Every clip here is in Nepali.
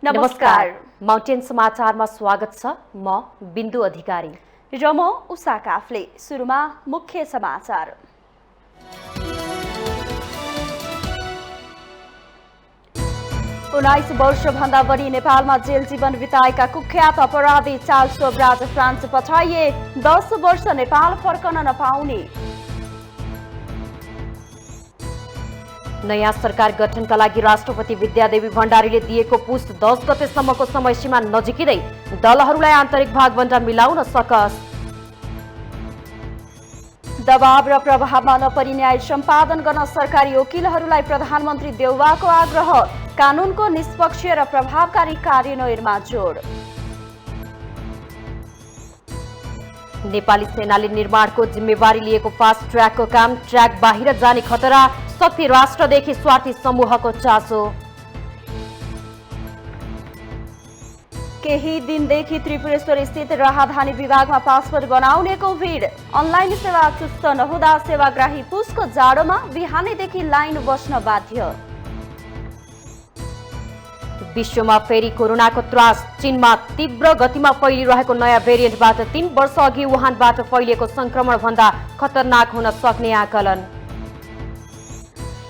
नमस्कार। माउन्टेन समाचारमा स्वागत छ। म बिन्दु अधिकारी र म उषा काफ्ले। सुरुमा मुख्य समाचार। उन्नाइस वर्षभन्दा बढी नेपालमा जेल जीवन बिताएका कुख्यात अपराधी चार्ल्स सोब्राज फ्रान्स पठाइए। 10 वर्ष नेपाल फर्कन नपाउने। नयाँ सरकार गठनका लागि राष्ट्रपति विद्यादेवी भण्डारीले दिएको पुस 10 गतेसम्मको समयसीमा नजिकिँदै दलहरूलाई आन्तरिक भागभण्डा मिलाउन सकस। दबाव र प्रभावमा नपरी न्याय सम्पादन गर्न सरकारी वकिलहरूलाई प्रधानमन्त्री देउवाको आग्रह। कानूनको निष्पक्ष र प्रभावकारी कार्यान्वयनमा जोड। नेपाली सेनाले निर्माणको जिम्मेवारी लिएको फास्ट ट्र्याकको काम ट्र्याक बाहिर जाने खतरा। शक्ति राष्ट्रदेखि स्वार्थी समूहको चासो। केही दिनदेखि त्रिपुरेश्वर स्थित राहदानी विभागमा पासपोर्ट बनाउनेको भिड। अनलाइन सेवा चुस्त नहुँदा सेवाग्राही पुसको जाडोमा बिहानैदेखि लाइन बस्न बाध्य। विश्वमा फेरि कोरोनाको त्रास। चीनमा तीव्र गतिमा फैलिरहेको नयाँ भेरिएन्टबाट 3 वर्ष अघि वुहानबाट फैलिएको संक्रमण भन्दा खतरनाक हुन सक्ने आकलन।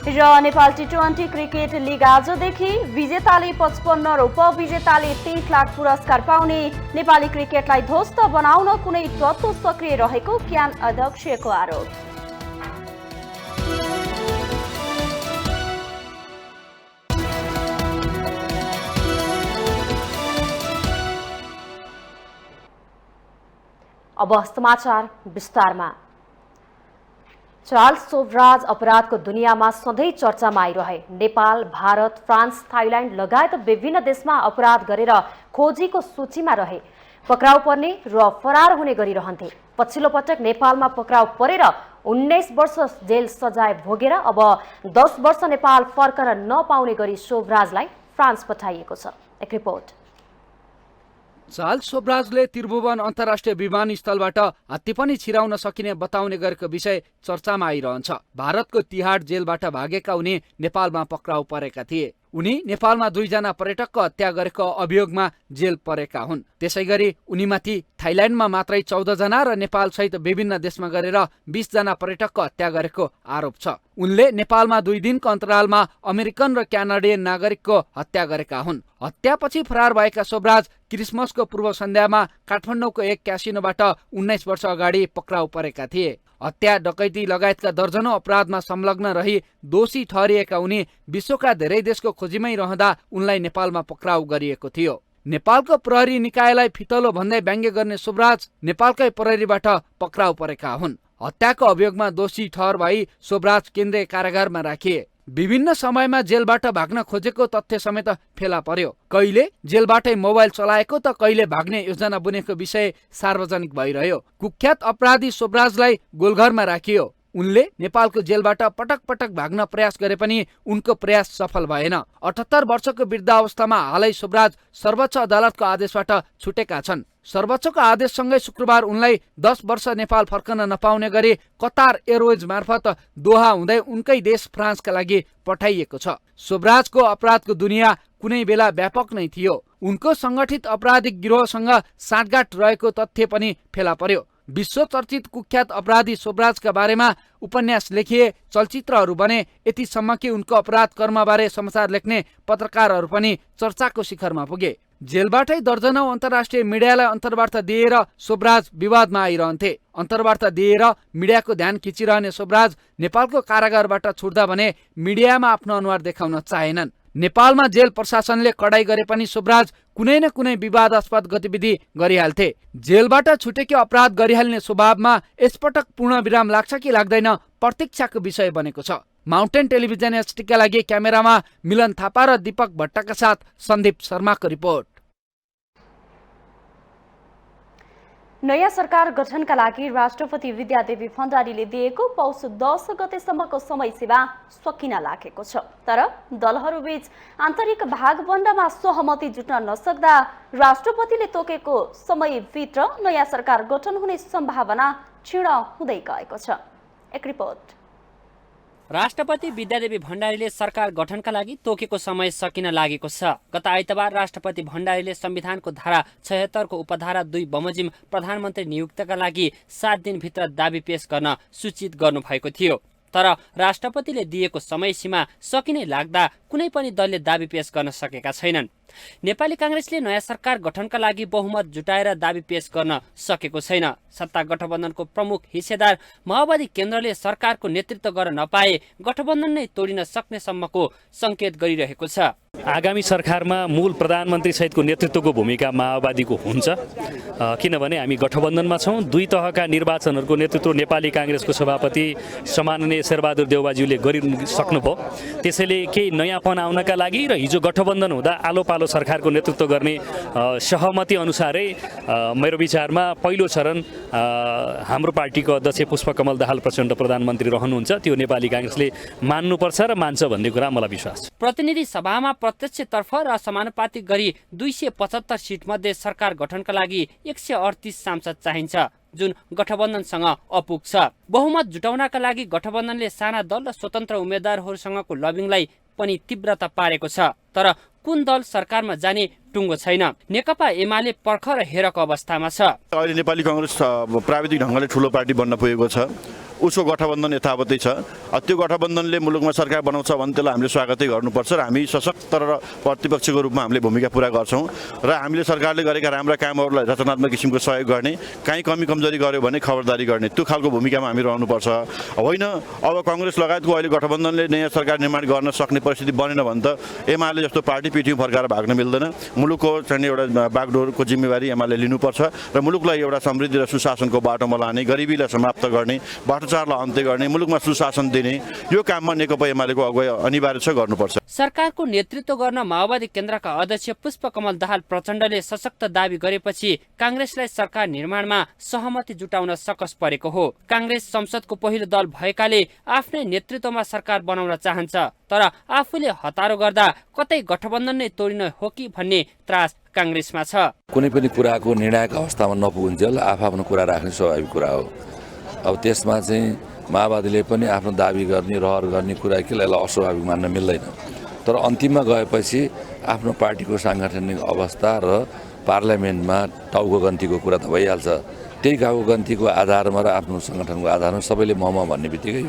र नेपाल टी20 क्रिकेट लिग आजदेखि विजेताले 55 र उपविजेताले 30 लाख पुरस्कार पाउने। नेपाली क्रिकेटलाई ध्वस्त बनाउन कुनै तत्त्व सक्रिय रहेको क्यान अध्यक्षको आरोप। अब समाचार विस्तारमा। चार्ल्स सोब्राज अपराधको दुनियाँमा सधैँ चर्चामा आइरहे। नेपाल, भारत, फ्रान्स, थाइल्याण्ड लगायत विभिन्न देशमा अपराध गरेर खोजीको सूचीमा रहे। पक्राउ पर्ने र फरार हुने गरिरहन्थे। पछिल्लो पटक नेपालमा पक्राउ परेर 19 वर्ष जेल सजाय भोगेर अब 10 वर्ष नेपाल फर्कन नपाउने गरी सोब्राजलाई फ्रान्स पठाइएको छ। एक रिपोर्ट। चार्ल्स सोब्राजले त्रिभुवन अन्तर्राष्ट्रिय विमानस्थलबाट हात्ती पनि छिराउन सकिने बताउने गरेको विषय चर्चामा आइरहन्छ। भारतको तिहाड जेलबाट भागेका उनी नेपालमा पक्राउ परेका थिए। उनी नेपालमा 2 जना पर्यटकको हत्या गरेको अभियोगमा जेल परेका हुन्। त्यसैगरी उनीमाथि थाइल्याण्डमा मात्रै 14 जना र नेपाल सहित विभिन्न देशमा गरेर 20 जना पर्यटकको हत्या गरेको आरोप छ। उनले नेपालमा 2 दिनको अन्तरालमा अमेरिकन र क्यानाडियन नागरिकको हत्या गरेका हुन्। हत्यापछि फरार भएका सोब्राज क्रिसमसको पूर्व सन्ध्यामा काठमाडौँको एक क्यासिनोबाट 19 वर्ष अगाडि पक्राउ परेका थिए। हत्या, डकैती लगायतका दर्जनौं अपराधमा संलग्न रही दोषी ठहरिएका उनी विश्वका धेरै देशको खोजीमै रहँदा उनलाई नेपालमा पक्राउ गरिएको थियो। नेपालको प्रहरी निकायलाई फितलो भन्दै व्यङ्ग्य गर्ने सोब्राज नेपालकै प्रहरीबाट पक्राउ परेका हुन्। हत्याको अभियोगमा दोषी ठहर भई सोब्राज केन्द्रीय कारागारमा राखिए। विभिन्न समयमा जेलबाट भाग्न खोजेको तथ्य समेत फेला पर्यो। कहिले जेलबाटै मोबाइल चलाएको त कहिले भाग्ने योजना बुनेको विषय सार्वजनिक भइरह्यो। कुख्यात अपराधी सोब्राजलाई गोलघरमा राखियो। उनले नेपालको जेलबाट पटक पटक भाग्न प्रयास गरे पनि उनको प्रयास सफल भएन। 78 वर्षको वृद्धावस्थामा हालै सोब्राज सर्वोच्च अदालतको आदेशबाट छुटेका छन्। सर्वोच्चको आदेशसँगै शुक्रबार उनलाई 10 वर्ष नेपाल फर्कन नपाउने गरी कतार एयरवेज मार्फत दोहा हुँदै उनकै देश फ्रान्सका लागि पठाइएको छ। सोब्राजको अपराधको दुनियाँ कुनै बेला व्यापक नै थियो। उनको संगठित आपराधिक गिरोहसँग साँठगाँठ रहेको तथ्य पनि फेला पर्यो। विश्व चर्चित कुख्यात अपराधी सोब्राजका बारेमा उपन्यास लेखिए, चलचित्रहरू बने। यतिसम्म कि उनको अपराध कर्मबारे समाचार लेख्ने पत्रकारहरू पनि चर्चाको शिखरमा पुगे। जेलबाटै दर्जनौं अन्तर्राष्ट्रिय मिडियालाई अन्तर्वार्ता दिएर सोब्राज विवादमा आइरहन्थे। अन्तर्वार्ता दिएर मिडियाको ध्यान खिचिरहने सोब्राज नेपालको कारागारबाट छुट्दा भने मिडियामा आफ्नो अनुहार देखाउन चाहेनन्। नेपालमा जेल प्रशासनले कडाई गरे पनि सोब्राज कुनै न कुनै विवादास्पद गतिविधि गरिहाल्थे। जेलबाट छुटेको अपराध गरिहाल्ने स्वभावमा यसपटक पूर्ण विराम लाग्छ कि लाग्दैन प्रतीक्षाको विषय बनेको छ। माउन्टेन टेलिभिजन एचटीका लागि क्यामेरामा मिलन थापा र दीपक भट्टका साथ सन्दीप शर्माको रिपोर्ट। नयाँ सरकार गठनका लागि राष्ट्रपति विद्यादेवी भण्डारीले दिएको पौष 10 गतेसम्मको समय सीमा सकिन लागेको छ। तर दलहरूबीच आन्तरिक भागभण्डामा सहमति जुट्न नसक्दा राष्ट्रपतिले तोकेको समयभित्र नयाँ सरकार गठन हुने सम्भावना क्षीण हुँदै गएको छ। एक रिपोर्ट। राष्ट्रपति विद्यादेवी भण्डारीले सरकार गठनका लागि तोकेको समय सकिन लागेको छ। गत आइतबार राष्ट्रपति भण्डारीले संविधानको धारा 76 को उपधारा 2 बमोजिम प्रधानमन्त्री नियुक्तिका लागि 7 दिनभित्र दाबी पेश गर्न सूचित गर्नुभएको थियो। तर राष्ट्रपतिले दिएको समय सीमा सकिने लाग्दा कुनै पनि दलले दाबी पेश गर्न सकेका छैनन्। नेपाली कांग्रेसले नयाँ सरकार गठनका लागि बहुमत जुटाएर दाबी पेश गर्न सकेको छैन। सत्ता गठबन्धनको प्रमुख हिस्सेदार माओवादी केन्द्रले सरकारको नेतृत्व गर्न नपाए गठबन्धन नै तोडिन सक्ने सम्मको संकेत गरिरहेको छ। आगामी सरकारमा मूल प्रधानमन्त्री सहितको नेतृत्वको भूमिका माओवादीको हुन्छ, किनभने हामी गठबन्धनमा छौँ। 2 तहका निर्वाचनहरूको नेतृत्व नेपाली कांग्रेसको सभापति सम्माननीय शेरबहादुर देउवाज्यूले गरिसक्नुभयो। त्यसैले केही नयाँपन आउनका लागि र हिजो गठबन्धन हुँदा आलो पालो सरकारको नेतृत्व गर्ने सहमति अनुसारै मेरो विचारमा पहिलो चरण हाम्रो पार्टीको अध्यक्ष पुष्पकमल दाहाल प्रचण्ड प्रधानमन्त्री रहनुहुन्छ। त्यो नेपाली कांग्रेसले मान्नुपर्छ र मान्छ भन्ने कुरा मलाई विश्वास छ। प्रतिनिधि सभामा प्रत्यक्षतर्फ र समानुपातिक गरी 275 सिट मध्ये सरकार गठनका लागि 138 सांसद चाहिन्छ, जुन गठबन्धनसँग अपुग छ। बहुमत जुटाउनका लागि गठबन्धनले साना दल र स्वतन्त्र उम्मेद्वारहरूसँगको लबिङलाई पनि तीव्रता पारेको छ। तर कुन दल सरकारमा जाने टुङ्गो छैन। नेकपा एमाले पर्ख र हेरको अवस्थामा छ। अहिले नेपाली कांग्रेस प्राविधिक ढङ्गले ठुलो पार्टी बन्न पुगेको छ। उसको गठबन्धन यथावतै छ। त्यो गठबन्धनले मुलुकमा सरकार बनाउँछ भने त्यसलाई हामीले स्वागतै गर्नुपर्छ र हामी सशक्त र प्रतिपक्षको रूपमा हामीले भूमिका पुरा गर्छौँ र हामीले सरकारले गरेका राम्रा कामहरूलाई रचनात्मक किसिमको सहयोग गर्ने, काहीँ कमी कमजोरी गर्यो भने खबरदारी गर्ने, त्यो खालको भूमिकामा हामी रहनुपर्छ। होइन अब कांग्रेस लगायतको अहिले गठबन्धनले नयाँ सरकार निर्माण गर्न सक्ने परिस्थिति बनेन भने त एमाले जस्तो पार्टी पिठ्यौँ फर्काएर भाग्न मिल्दैन। मुलुकको चाहिँ एउटा बागडोरको जिम्मेवारी एमाले लिनुपर्छ र मुलुकलाई एउटा समृद्धि र सुशासनको बाटोमा लाने, गरिबीलाई समाप्त गर्ने, भ्रष्टाचारलाई अन्त्य गर्ने, मुलुकमा सुशासन दिने, यो काममा नेकपा एमालेको अगुवाई अनिवार्य छ, गर्नुपर्छ। सरकारको नेतृत्व गर्न माओवादी केन्द्रका अध्यक्ष पुष्पकमल दाहाल प्रचण्डले सशक्त दाबी गरेपछि कांग्रेसलाई सरकार निर्माणमा सहमति जुटाउन सकस परेको हो। कांग्रेस संसदको पहिलो दल भएकाले आफ्नै नेतृत्वमा सरकार बनाउन चाहन्छ, तर आफूले हतारो गर्दा कतै गठबन्धन नै तोडिन हो कि भन्ने त्रास कांग्रेसमा छ। कुनै पनि कुराको निर्णायक अवस्थामा नपुगुन्जेल आफ्नो कुरा राख्ने स्वाभाविक कुरा हो। अब त्यसमा चाहिँ माओवादीले पनि आफ्नो दाबी गर्ने, रहर गर्ने कुरा के यसलाई अस्वाभाविक मान्न मिल्दैन। तर अन्तिममा गएपछि आफ्नो पार्टीको साङ्गठनिक अवस्था र पार्लियामेन्टमा टाउको गन्तीको कुरा त भइहाल्छ। त्यही टाउको गन्तीको आधारमा र आफ्नो सङ्गठनको आधारमा सबैले ममा भन्ने बित्तिकै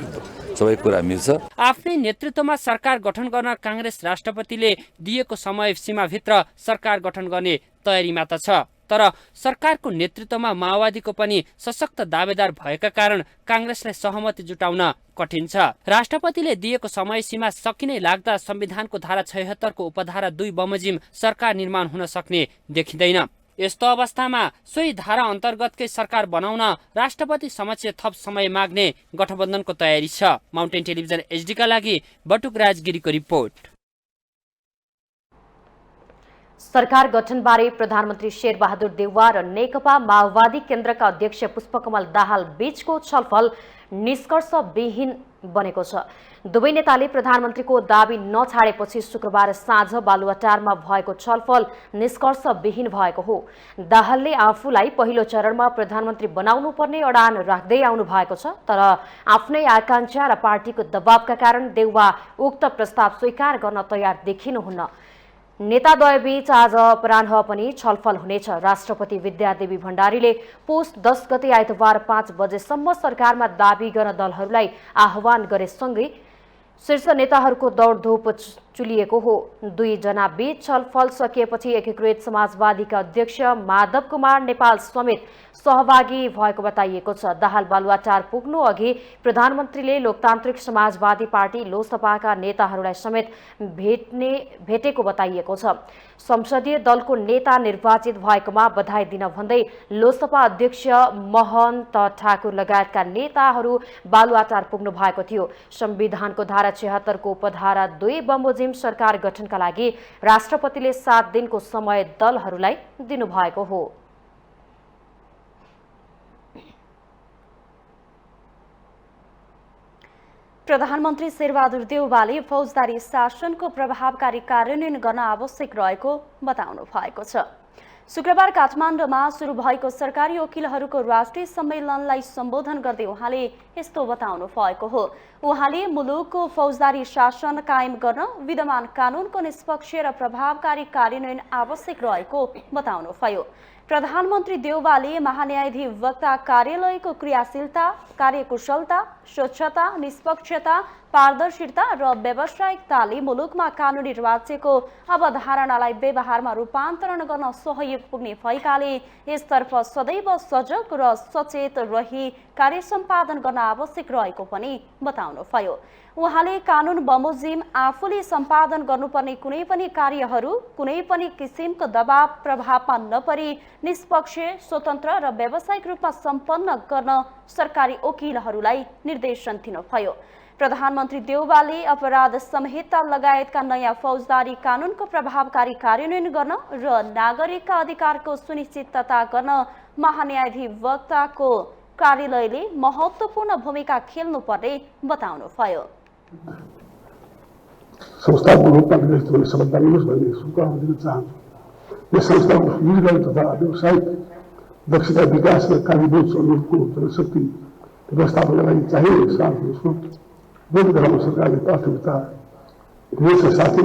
सबै कुरा मिल्छ। आफ्नै नेतृत्वमा सरकार गठन गर्न कांग्रेस राष्ट्रपतिले दिएको समय सीमाभित्र सरकार गठन गर्ने तयारीमा त छ। तर सरकारको नेतृत्वमा माओवादीको पनि सशक्त दावेदार भएका कारण कांग्रेसलाई सहमति जुटाउन कठिन छ। राष्ट्रपतिले दिएको समय सीमा सकिनै लाग्दा संविधानको धारा 76 को उपधारा 2 बमोजिम सरकार निर्माण हुन सक्ने देखिँदैन। यस्तो अवस्थामा सोही धारा अन्तर्गतकै सरकार बनाउन राष्ट्रपति समक्ष थप समय माग्ने गठबन्धनको तयारी छ। माउन्टेन टेलिभिजन एचडीका लागि बटुक राजगिरीको रिपोर्ट। सरकार गठनबारे प्रधानमन्त्री शेरबहादुर देउवा र नेकपा माओवादी केन्द्रका अध्यक्ष पुष्पकमल दाहाल बीचको छलफल निष्कर्षविहीन बनेको छ। दुवै नेताले प्रधानमन्त्रीको दाबी नछाडेपछि शुक्रबार साँझ बालुवाटारमा भएको छलफल निष्कर्षविहीन भएको हो। दाहालले आफूलाई पहिलो चरणमा प्रधानमन्त्री बनाउनु पर्ने अडान राख्दै आउनु भएको छ, तर आफ्नै आकांक्षा र पार्टीको दबावका कारण देउवा उक्त प्रस्ताव स्वीकार गर्न तयार देखिनुहुन्न। नेताद्वयबीच आज अपराह्न पनि छलफल हुनेछ। राष्ट्रपति विद्यादेवी भण्डारीले पुस 10 गते आइतबार 5 बजेसम्म सरकारमा दाबी गर्न दलहरूलाई आह्वान गरेसँगै शीर्ष नेताहरूको दौडधुप चुलिएको हो। 2 जना बीच छलफल सकिएपछि एकीकृत समाजवादीका अध्यक्ष माधव कुमार नेपाल समेत सहभागी भएको बताइएको छ। दाहाल बालुवाटार पुग्नु अघि प्रधानमन्त्रीले लोकतान्त्रिक समाजवादी पार्टी लोसपाका नेताहरूलाई समेत भेटेको बताइएको छ। संसदीय दलको नेता निर्वाचित भएकोमा बधाई दिन भन्दै लोसपा अध्यक्ष महन्त ठाकुर लगायतका नेताहरू बालुवाटार पुग्नु भएको थियो। संविधानको धारा 76 को उपधारा 2 बमोजिम सरकार गठनका लागि राष्ट्रपतिले 7 दिनको समय दलहरूलाई दिनुभएको हो। प्रधानमन्त्री शेरबहादुर देउवाले फौजदारी शासनको प्रभावकारी कार्यान्वयन गर्न आवश्यक रहेको बताउनु भएको छ। शुक्रबार काठमाडौँमा सुरु भएको सरकारी वकिलहरूको राष्ट्रिय सम्मेलनलाई सम्बोधन गर्दै उहाँले यस्तो बताउनु भएको हो। उहाँले मुलुकको फौजदारी शासन कायम गर्न विद्यमान कानुनको निष्पक्ष र प्रभावकारी कार्यान्वयन आवश्यक रहेको बताउनुभयो। प्रधानमन्त्री देउवाले महान्यायाधिवक्ता कार्यालयको क्रियाशीलता, कार्यकुशलता, स्वच्छता, निष्पक्षता, पारदर्शिता र व्यावसायिकताले मुलुकमा कानुनी राज्यको अवधारणालाई व्यवहारमा रूपान्तरण गर्न सहयोग पुग्ने भएकाले यसतर्फ सदैव सजग र सचेत रही कार्य सम्पादन गर्न आवश्यक रहेको पनि बताउनुभयो। उहाँले कानुन बमोजिम आफूले सम्पादन गर्नुपर्ने कुनै पनि कार्यहरू कुनै पनि किसिमको दबाव प्रभावमा नपरी निष्पक्ष, स्वतन्त्र र व्यावसायिक रूपमा सम्पन्न गर्न सरकारी वकिलहरूलाई निर्देशन दिनुभयो। प्रधानमन्त्री देउवाले अपराध संहिता लगायतका नयाँ फौजदारी कानुनको प्रभावकारी कार्यान्वयन गर्न र नागरिकका अधिकारको सुनिश्चितता गर्न महान्यायाधिवक्ताको कार्यालयले महत्त्वपूर्ण भूमिका खेल्नुपर्ने बताउनुभयो। संस्थाको रूपमा विकसित हुने सफलता मिलोस् भन्ने शुभकामना दिन चाहन्छु। यस संस्थाको सुदृढ तथा व्यावसायिक दक्षता विकास र कार्यबोध अनुरूपको जनशक्ति व्यवस्थापनका लागि चाहिने स्रोत बोध गराउन सरकारले प्राथमिकता दिएछ। साथै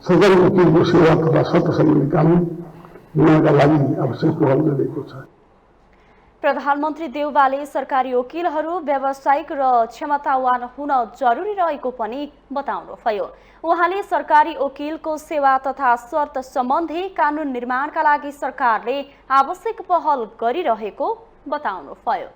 सरकारी वकिलको सेवा तथा शर्त सम्बन्धी कानुन निर्माणका लागि आवश्यक पहल गरिएको छ। प्रधानमन्त्री देउवाले सरकारी वकिलहरू व्यावसायिक र क्षमतावान हुन जरुरी रहेको पनि बताउनुभयो। उहाँले सरकारी वकिलको सेवा तथा शर्त सम्बन्धी कानुन निर्माणका लागि सरकारले आवश्यक पहल गरिरहेको बताउनुभयो।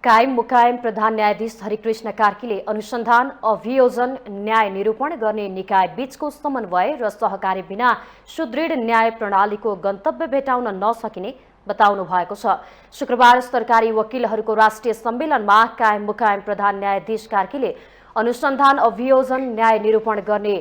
कायम मुकायम प्रधान न्यायाधीश हरिकृष्ण कार्कीले अनुसन्धान, अभियोजन, न्याय निरूपण गर्ने निकाय बीचको समन्वय र सहकारी बिना सुदृढ न्याय प्रणालीको गन्तव्य भेटाउन नसकिने बताउनु भएको छ। शुक्रबार सरकारी वकिलहरूको राष्ट्रिय सम्मेलनमा कायम मुकायम प्रधान न्यायाधीश कार्कीले अनुसन्धान, अभियोजन, न्याय निरूपण गर्ने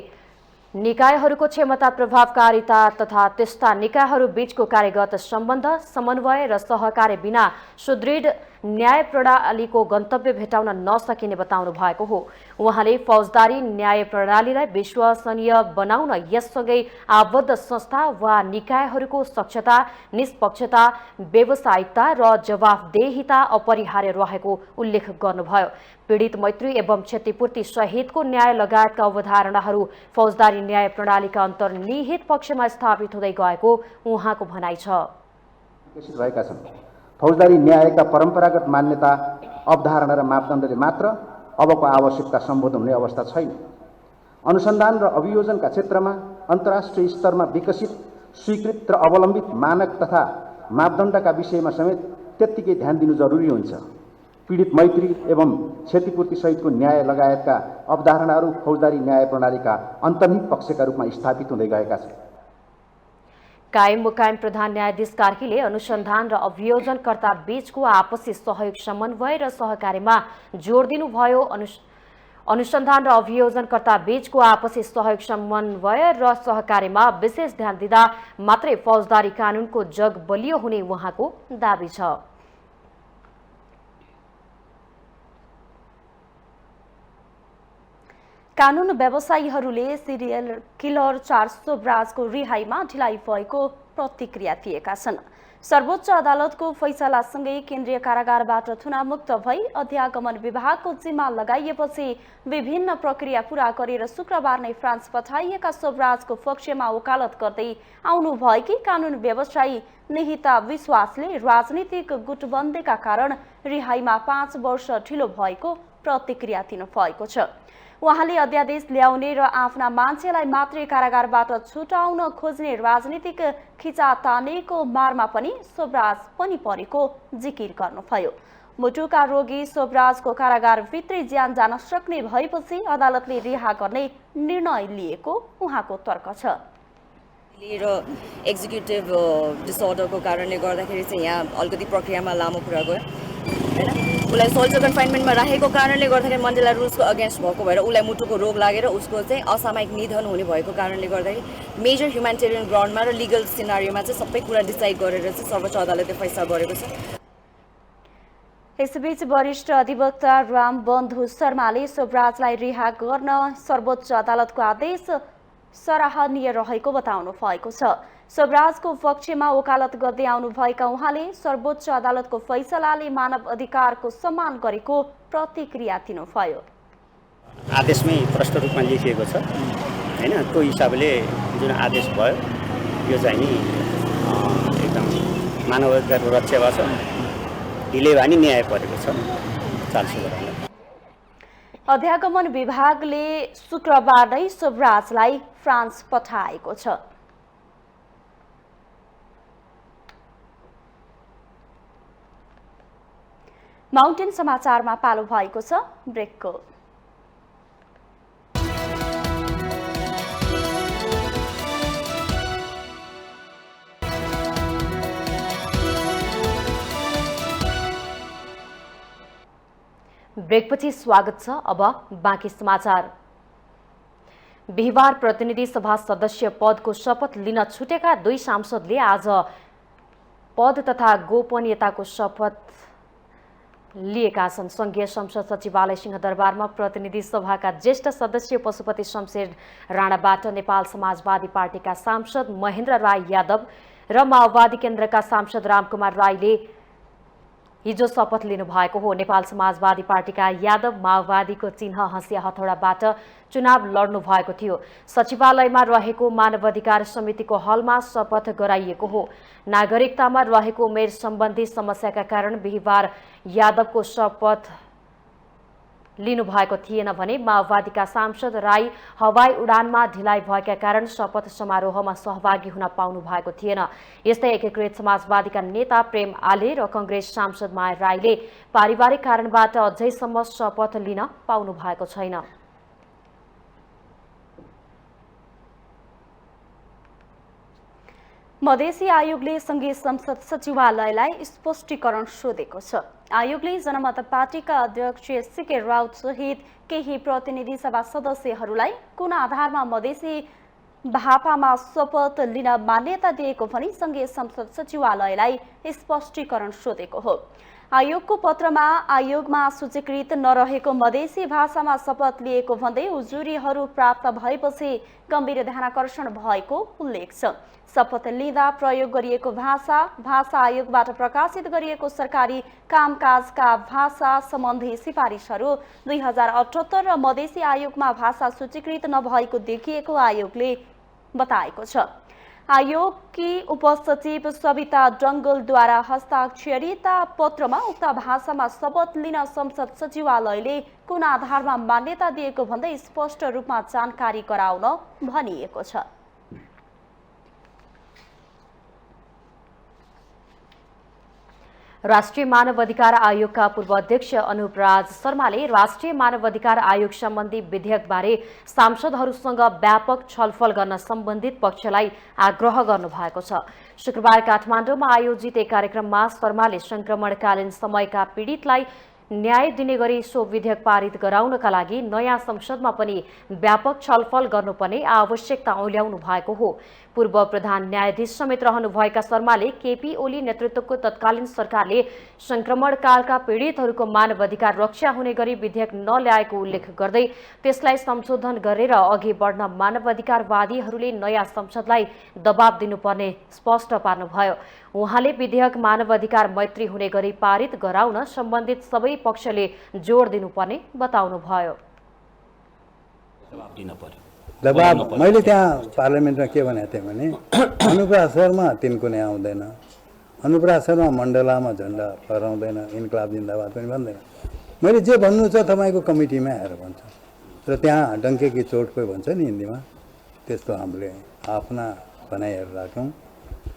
निकायहरूको क्षमता, प्रभावकारिता तथा त्यस्ता निकायहरू बीचको कार्यगत सम्बन्ध, समन्वय र सहकार्य बिना सुदृढ न्याय प्रणालीको गन्तव्य भेटाउन नसकिने बताउनु भएको हो। उहाँले फौजदारी न्याय प्रणालीलाई विश्वसनीय बनाउन यससँगै आबद्ध संस्था वा निकायहरूको सक्षता, निष्पक्षता, व्यावसायिकता र जवाफदेहिता अपरिहार्य रहेको उल्लेख गर्नुभयो। पीडित मैत्री एवं क्षतिपूर्ति सहितको न्याय लगायतका अवधारणाहरू फौजदारी न्याय प्रणालीका अन्तर्निहित पक्षमा स्थापित हुँदै गएको उहाँको भनाइ छ। भएका छन्। फौजदारी न्यायका परम्परागत मान्यता, अवधारणा र मापदण्डले मात्र अबको आवश्यकता सम्बोधन हुने अवस्था छैन। अनुसन्धान र अभियोजनका क्षेत्रमा अन्तर्राष्ट्रिय स्तरमा विकसित, स्वीकृत र अवलम्बित मानक तथा मापदण्डका विषयमा समेत त्यत्तिकै ध्यान दिनु जरुरी हुन्छ। पीडित मैत्री एवं क्षतिपूर्ति सहितको न्याय लगायतका अवधारणाहरू फौजदारी न्याय प्रणालीका अन्तर्निहित पक्षका रूपमा स्थापित हुँदै गएका छन्। कायम मुकायम प्रधान न्यायाधीश कार्कीले अनुसन्धान र अभियोजनकर्ता बीचको आपसी सहयोग, समन्वय र सहकार्यमा जोड दिनुभयो। अनुसन्धान र अभियोजनकर्ता बीचको आपसी सहयोग, समन्वय र सहकार्यमा विशेष ध्यान दिँदा मात्रै फौजदारी कानुनको जग बलियो हुने उहाँको दाबी छ। कानुन व्यवसायीहरूले सिरियल किलर चार्ल्स सोब्राजको रिहाईमा ढिलाइ भएको प्रतिक्रिया दिएका छन्। सर्वोच्च अदालतको फैसलासँगै केन्द्रीय कारागारबाट थुनामुक्त भई अध्यागमन विभागको जिम्मा लगाइएपछि विभिन्न प्रक्रिया पूरा गरेर शुक्रबार नै फ्रान्स पठाइएका सोब्राजको पक्षमा वकालत गर्दै आउनुभएकी कानुन व्यवसायी निहिता विश्वासले राजनीतिक गुटबन्दीका कारण रिहाईमा 5 वर्ष ढिलो भएको प्रतिक्रिया दिनुभएको छ। उहाँले अध्यादेश ल्याउने र आफ्ना मान्छेलाई मात्रै कारागारबाट छुटाउन खोज्ने राजनीतिक खिचातानीको मारमा पनि सोब्राज पनि परेको जिकिर गर्नुभयो। मुटुका रोगी सोब्राजको कारागारभित्रै ज्यान जान सक्ने भएपछि अदालतले रिहा गर्ने निर्णय लिएको उहाँको तर्क छ। र एक्जिक्युटिभ डिसअर्डरको कारणले गर्दाखेरि चाहिँ यहाँ अलिकति प्रक्रियामा लामो कुरा गयो हैन। उसलाई सोल्जर कन्फाइनमेन्टमा राखेको कारणले गर्दाखेरि मण्डेला रुल्सको अगेन्स्ट भएको भएर उसलाई मुटुको रोग लागेर उसको चाहिँ असामयिक निधन हुने भएको कारणले गर्दाखेरि मेजर ह्युमानिटेरियन ग्राउन्डमा र लिगल सिनारियोमा चाहिँ सबै कुरा डिसाइड गरेर चाहिँ सर्वोच्च अदालतले फैसला गरेको छ। यसबीच वरिष्ठ अधिवक्ता रामबन्धु शर्माले शोभराजलाई रिहा गर्न सर्वोच्च अदालतको आदेश सराहनीय रहेको बताउनु भएको छ। शोभराजको पक्षमा वकालत गर्दै आउनुभएका उहाँले सर्वोच्च अदालतको फैसलाले मानव अधिकारको सम्मान गरेको प्रतिक्रिया दिनुभयो। आदेशमै प्रष्ट रूपमा लेखिएको छ हैन, त्यो हिसाबले जुन आदेश भयो यो चाहिँ नि एकदम मानव अधिकारको रक्षा भएको छ, ढिले भए नि न्याय परेको छ। अध्यागमन विभागले शुक्रबार नै शोभराजलाई फ्रान्स पठाएको छ। माउन्टेन समाचारमा पालो भएको छ ब्रेकको। ब्रेकपछि स्वागत छ। अब बाँकी समाचार। बिहिबार प्रतिनिधि सभा सदस्य पदको शपथ लिन छुटेका 2 सांसदले आज पद तथा गोपनीयताको शपथ लिएका छन्। संघीय संसद सचिवालय सिंहदरबारमा प्रतिनिधि सभाका ज्येष्ठ सदस्य पशुपति शमशेर राणाबाट नेपाल समाजवादी पार्टीका सांसद महेन्द्र राय यादव र माओवादी केन्द्रका सांसद रामकुमार राईले हिजो शपथ लिनुभएको हो। नेपाल समाजवादी पार्टीका यादव माओवादीको चिन्ह हँसिया हथौडाबाट चुनाव लड्नु भएको थियो। सचिवालयमा रहेको मानवाधिकार समितिको हलमा शपथ गराइएको हो। नागरिकतामा रहेको उमेर सम्बन्धी समस्याका कारण बिहिबार यादवको शपथ लिनुभएको थिएन भने माओवादीका सांसद राई हवाई उडानमा ढिलाइ भएका कारण शपथ समारोहमा सहभागी हुन पाउनु भएको थिएन। यस्तै एकीकृत समाजवादीका नेता प्रेम आले र कंग्रेस सांसद माया राईले पारिवारिक कारणबाट अझैसम्म शपथ लिन पाउनु भएको छैन। मधेसी आयोगले संघीय संसद सचिवालयलाई स्पष्टीकरण सोधेको छ। आयोगले जनमत पार्टीका अध्यक्ष सीके राउत सहित केही प्रतिनिधि सभा सदस्यहरूलाई कुन आधारमा मधेसी भापामा शपथ लिन मान्यता दिएको भनी संघीय संसद सचिवालयलाई स्पष्टीकरण सोधेको हो। आयोगको पत्रमा आयोगमा सूचीकृत नरहेको मधेसी भाषामा शपथ लिएको भन्दै उजुरीहरू प्राप्त भएपछि गम्भीर ध्यानाकर्षण भएको उल्लेख छ। शपथ लिँदा प्रयोग गरिएको भाषा, भाषा आयोगबाट प्रकाशित गरिएको सरकारी कामकाजका भाषा सम्बन्धी सिफारिसहरू 2078 र मधेसी आयोगमा भाषा सूचीकृत नभएको देखिएको आयोगले बताएको छ। आयोगकी उपसचिव सविता डंगलद्वारा हस्ताक्षरित पत्रमा उक्त भाषामा शपथ लिन संसद सचिवालयले कुन आधारमा मान्यता दिएको भन्दै स्पष्ट रूपमा जानकारी गराउन भनिएको छ। राष्ट्रिय मानव अधिकार आयोगका पूर्व अध्यक्ष अनुप राज शर्माले राष्ट्रिय मानव अधिकार आयोग सम्बन्धी विधेयकबारे सांसदहरूसँग व्यापक छलफल गर्न सम्बन्धित पक्षलाई आग्रह गर्नुभएको छ। शुक्रबार काठमाडौँमा आयोजित एक कार्यक्रममा शर्माले संक्रमणकालीन समयका पीडितलाई न्याय दिने गरी सो विधेयक पारित गराउनका लागि नयाँ संसदमा पनि व्यापक छलफल गर्नुपर्ने आवश्यकता औल्याउनु भएको हो। पूर्व प्रधान न्यायाधीश समेत रहनुभएका शर्माले केपी ओली नेतृत्वको तत्कालीन सरकारले संक्रमणकालका पीडितहरूको मानवाधिकार रक्षा हुने गरी विधेयक नल्याएको उल्लेख गर्दै त्यसलाई संशोधन गरेर अघि बढ्न मानवाधिकारवादीहरूले नयाँ संसदलाई दबाव दिनुपर्ने स्पष्ट पार्नुभयो। उहाँले विधेयक मानवाधिकार मैत्री हुने गरी पारित गराउन सम्बन्धित सबै पक्षले जोड दिनुपर्ने बताउनुभयो। दबाब मैले त्यहाँ पार्लियामेन्टमा के भनेको थिएँ भने अनुप्रास शर्मा तिनको नै आउँदैन, अनुप्रास शर्मा मण्डलामा झन्डा फहराउँदैन, इन्कलाब जिन्दाबाद पनि भन्दैन। मैले जे भन्नु छ तपाईँको कमिटीमा आएर भन्छु र त्यहाँ डङ्केकी चोट कोही भन्छ नि हिन्दीमा, त्यस्तो हामीले आफ्ना भनाइहरू राख्यौँ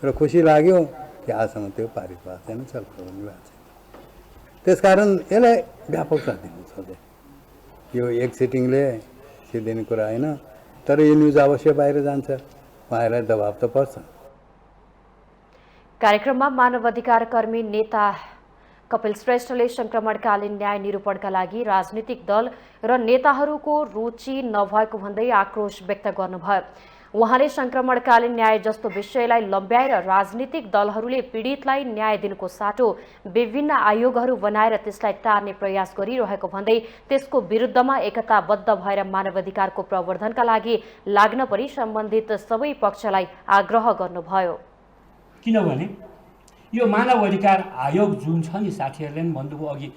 र खुसी लाग्यो कि आजसम्म त्यो पारित भएको छैन, छलफल पनि भएको छैन। त्यसकारण यसलाई व्यापकता दिनु छ। यो एक सिटिङले सिद्धिने कुरा होइन, तर यो न्युज अवश्य बाहिर जान्छ, उहाँहरूलाई दबाब त पर्छ। कार्यक्रममा मानवाधिकार कर्मी नेता कपिल श्रेष्ठले संक्रमणकालीन न्याय निरूपणका लागि राजनीतिक दल र नेताहरूको रुचि नभएको भन्दै आक्रोश व्यक्त गर्नुभयो। उहाँले संक्रमणकालीन न्याय जस्तो विषयलाई लम्ब्याएर राजनीतिक दलहरूले पीडितलाई न्याय दिनुको साटो विभिन्न आयोगहरू बनाएर त्यसलाई टार्ने प्रयास गरिरहेको भन्दै त्यसको विरुद्धमा एकताबद्ध भएर मानवाधिकारको प्रवर्धनका लागि लाग्न पनि सम्बन्धित सबै पक्षलाई आग्रह गर्नुभयो। किनभने यो मानव अधिकार आयोग जुन छ नि, साथीहरूले पनि भन्नुभयो, अघि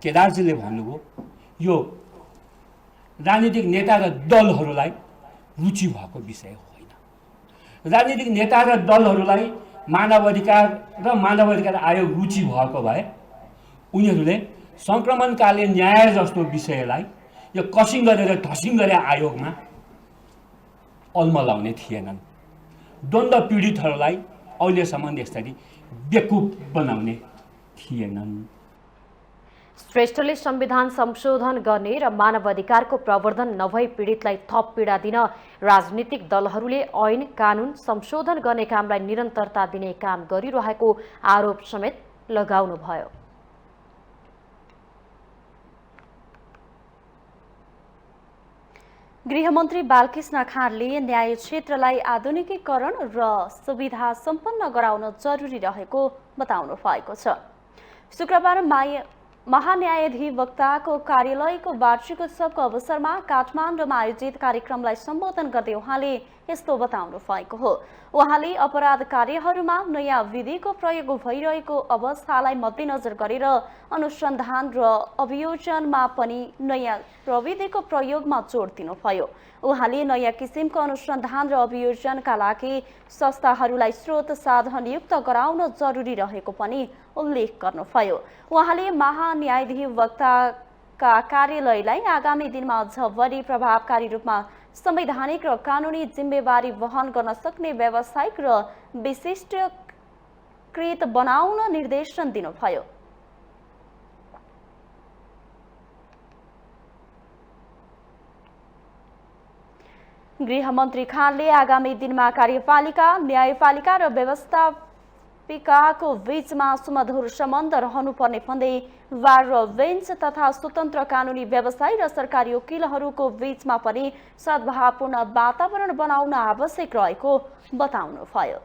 केदारजीले भन्नुभयो, यो राजनीतिक नेता र दलहरूलाई रुचि भएको विषय होइन। राजनीतिक नेता र दलहरूलाई मानवाधिकार र मानवाधिकार आयोग रुचि भएको भए उनीहरूले संक्रमणकालीन न्याय जस्तो विषयलाई यो कसिङ गरेर धसिङ गरे आयोगमा अल्मलाउने थिएनन्। द्वन्द्व पीडितहरूलाई अहिलेसम्म यसरी बेकुफ बनाउने थिएनन्। श्रेष्ठले संविधान संशोधन गर्ने र मानवाधिकारको प्रवर्धन नभई पीडितलाई थप पीडा दिन राजनीतिक दलहरूले ऐन कानुन संशोधन गर्ने कामलाई निरन्तरता दिने काम गरिरहेको आरोप समेत लगाउनुभयो। गृहमन्त्री बालकृष्ण खाँडले न्याय क्षेत्रलाई आधुनिकीकरण र सुविधा सम्पन्न गराउन जरुरी रहेको बताउनु भएको छ। शुक्रबार महान्यायाधिवक्ताको कार्यालयको वार्षिक उत्सवको अवसरमा काठमाडौँमा आयोजित कार्यक्रमलाई सम्बोधन गर्दै उहाँले यस्तो बताउनु भएको हो। उहाँले अपराध कार्यहरूमा नयाँ विधिको प्रयोग भइरहेको अवस्थालाई मध्यनजर गरेर अनुसन्धान र अभियोजनमा पनि नयाँ प्रविधिको प्रयोगमा जोड दिनुभयो। उहाँले नयाँ किसिमको अनुसन्धान र अभियोजनका लागि संस्थाहरूलाई स्रोत साधनयुक्त गराउन जरुरी रहेको पनि उल्लेख गर्नुभयो। उहाँले महान्यायाधिवक्ताका कार्यालयलाई आगामी दिनमा अझ बढी प्रभावकारी रूपमा संवैधानिक र कानुनी जिम्मेवारी वहन गर्न सक्ने व्यावसायिक र विशिष्टकृत बनाउन निर्देशन दिनुभयो। गृहमन्त्री खाँडले आगामी दिनमा कार्यपालिका, न्यायपालिका र व्यवस्थापिकाको बीचमा सुमधुर सम्बन्ध रहनुपर्ने भन्दै बार र बेन्च तथा स्वतन्त्र कानुनी व्यवसायी र सरकारी वकिलहरूको बीचमा पनि सद्भावपूर्ण वातावरण बनाउन आवश्यक रहेको बताउनुभयो।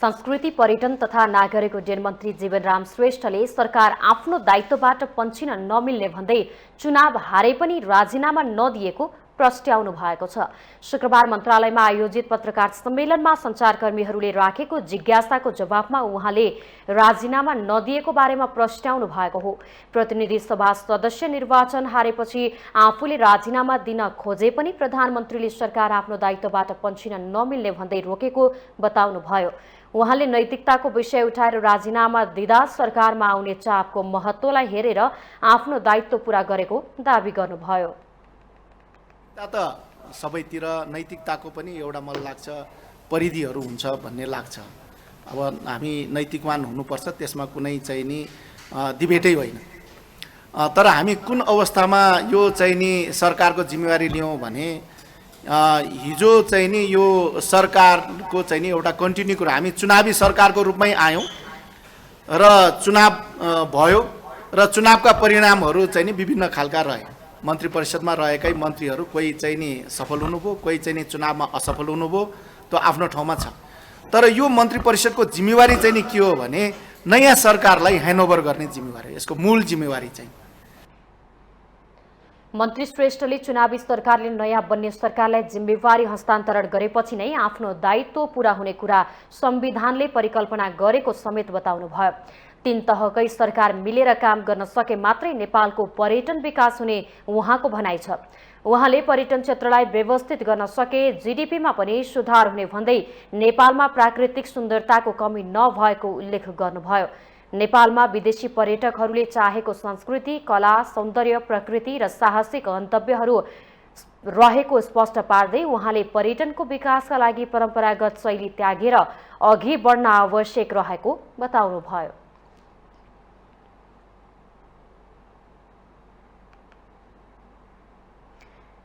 संस्कृति पर्यटन तथा नागरिक उड्डयन मन्त्री जीवनराम श्रेष्ठले सरकार आफ्नो दायित्वबाट पन्छिन नमिल्ने भन्दै चुनाव हारे पनि राजीनामा नदिएको प्रस्ट्याउनु भएको छ। शुक्रबार मन्त्रालयमा आयोजित पत्रकार सम्मेलनमा सञ्चारकर्मीहरूले राखेको जिज्ञासाको जवाफमा उहाँले राजीनामा नदिएको बारेमा प्रस्ट्याउनु भएको हो। प्रतिनिधि सभा सदस्य निर्वाचन हारेपछि आफूले राजीनामा दिन खोजे पनि प्रधानमन्त्रीले सरकार आफ्नो दायित्वबाट पन्छिन नमिल्ने भन्दै रोकेको बताउनुभयो। उहाँले नैतिकताको विषय उठाएर राजीनामा दिँदा सरकारमा आउने चापको महत्त्वलाई हेरेर आफ्नो दायित्व पूरा गरेको दाबी गर्नुभयो। त सबैतिर नैतिकताको पनि एउटा मलाई लाग्छ परिधिहरू हुन्छ भन्ने लाग्छ। अब हामी नैतिकवान हुनुपर्छ, त्यसमा कुनै चाहिँ नि डिबेटै होइन। तर हामी कुन अवस्थामा यो चाहिँ नि सरकारको जिम्मेवारी लियौँ भने हिजो चाहिँ नि यो सरकारको चाहिँ नि एउटा कन्टिन्यू कुरा, हामी चुनावी सरकारको रूपमै आयौँ र चुनाव भयो र चुनावका परिणामहरू चाहिँ नि विभिन्न खालका रहे। मन्त्री परिषदमा रहेकै मन्त्रीहरू कोही चाहिँ नि सफल हुनुभयो, कोही चाहिँ नि चुनावमा असफल हुनुभयो, त्यो आफ्नो ठाउँमा छ। तर यो मन्त्री परिषदको जिम्मेवारी चाहिँ नि के हो भने नयाँ सरकारलाई ह्यान्डओभर गर्ने जिम्मेवारी, यसको मूल जिम्मेवारी चाहिँ। मन्त्री श्रेष्ठले चुनावी सरकारले नयाँ बन्ने सरकारलाई जिम्मेवारी हस्तान्तरण गरेपछि नै आफ्नो दायित्व पूरा हुने कुरा संविधानले परिकल्पना गरेको समेत बताउनुभयो। 3 तहकै सरकार मिलेर काम गर्न सके मात्रै नेपालको पर्यटन विकास हुने उहाँको भनाइ छ। उहाँले पर्यटन क्षेत्रलाई व्यवस्थित गर्न सके जीडीपीमा पनि सुधार हुने भन्दै नेपालमा प्राकृतिक सुन्दरताको कमी नभएको उल्लेख गर्नुभयो। नेपालमा विदेशी पर्यटकहरूले चाहेको संस्कृति, कला, सौन्दर्य, प्रकृति र साहसिक गन्तव्यहरू रहेको स्पष्ट पार्दै उहाँले पर्यटनको विकासका लागि परम्परागत शैली त्यागेर अघि बढ्न आवश्यक रहेको बताउनुभयो।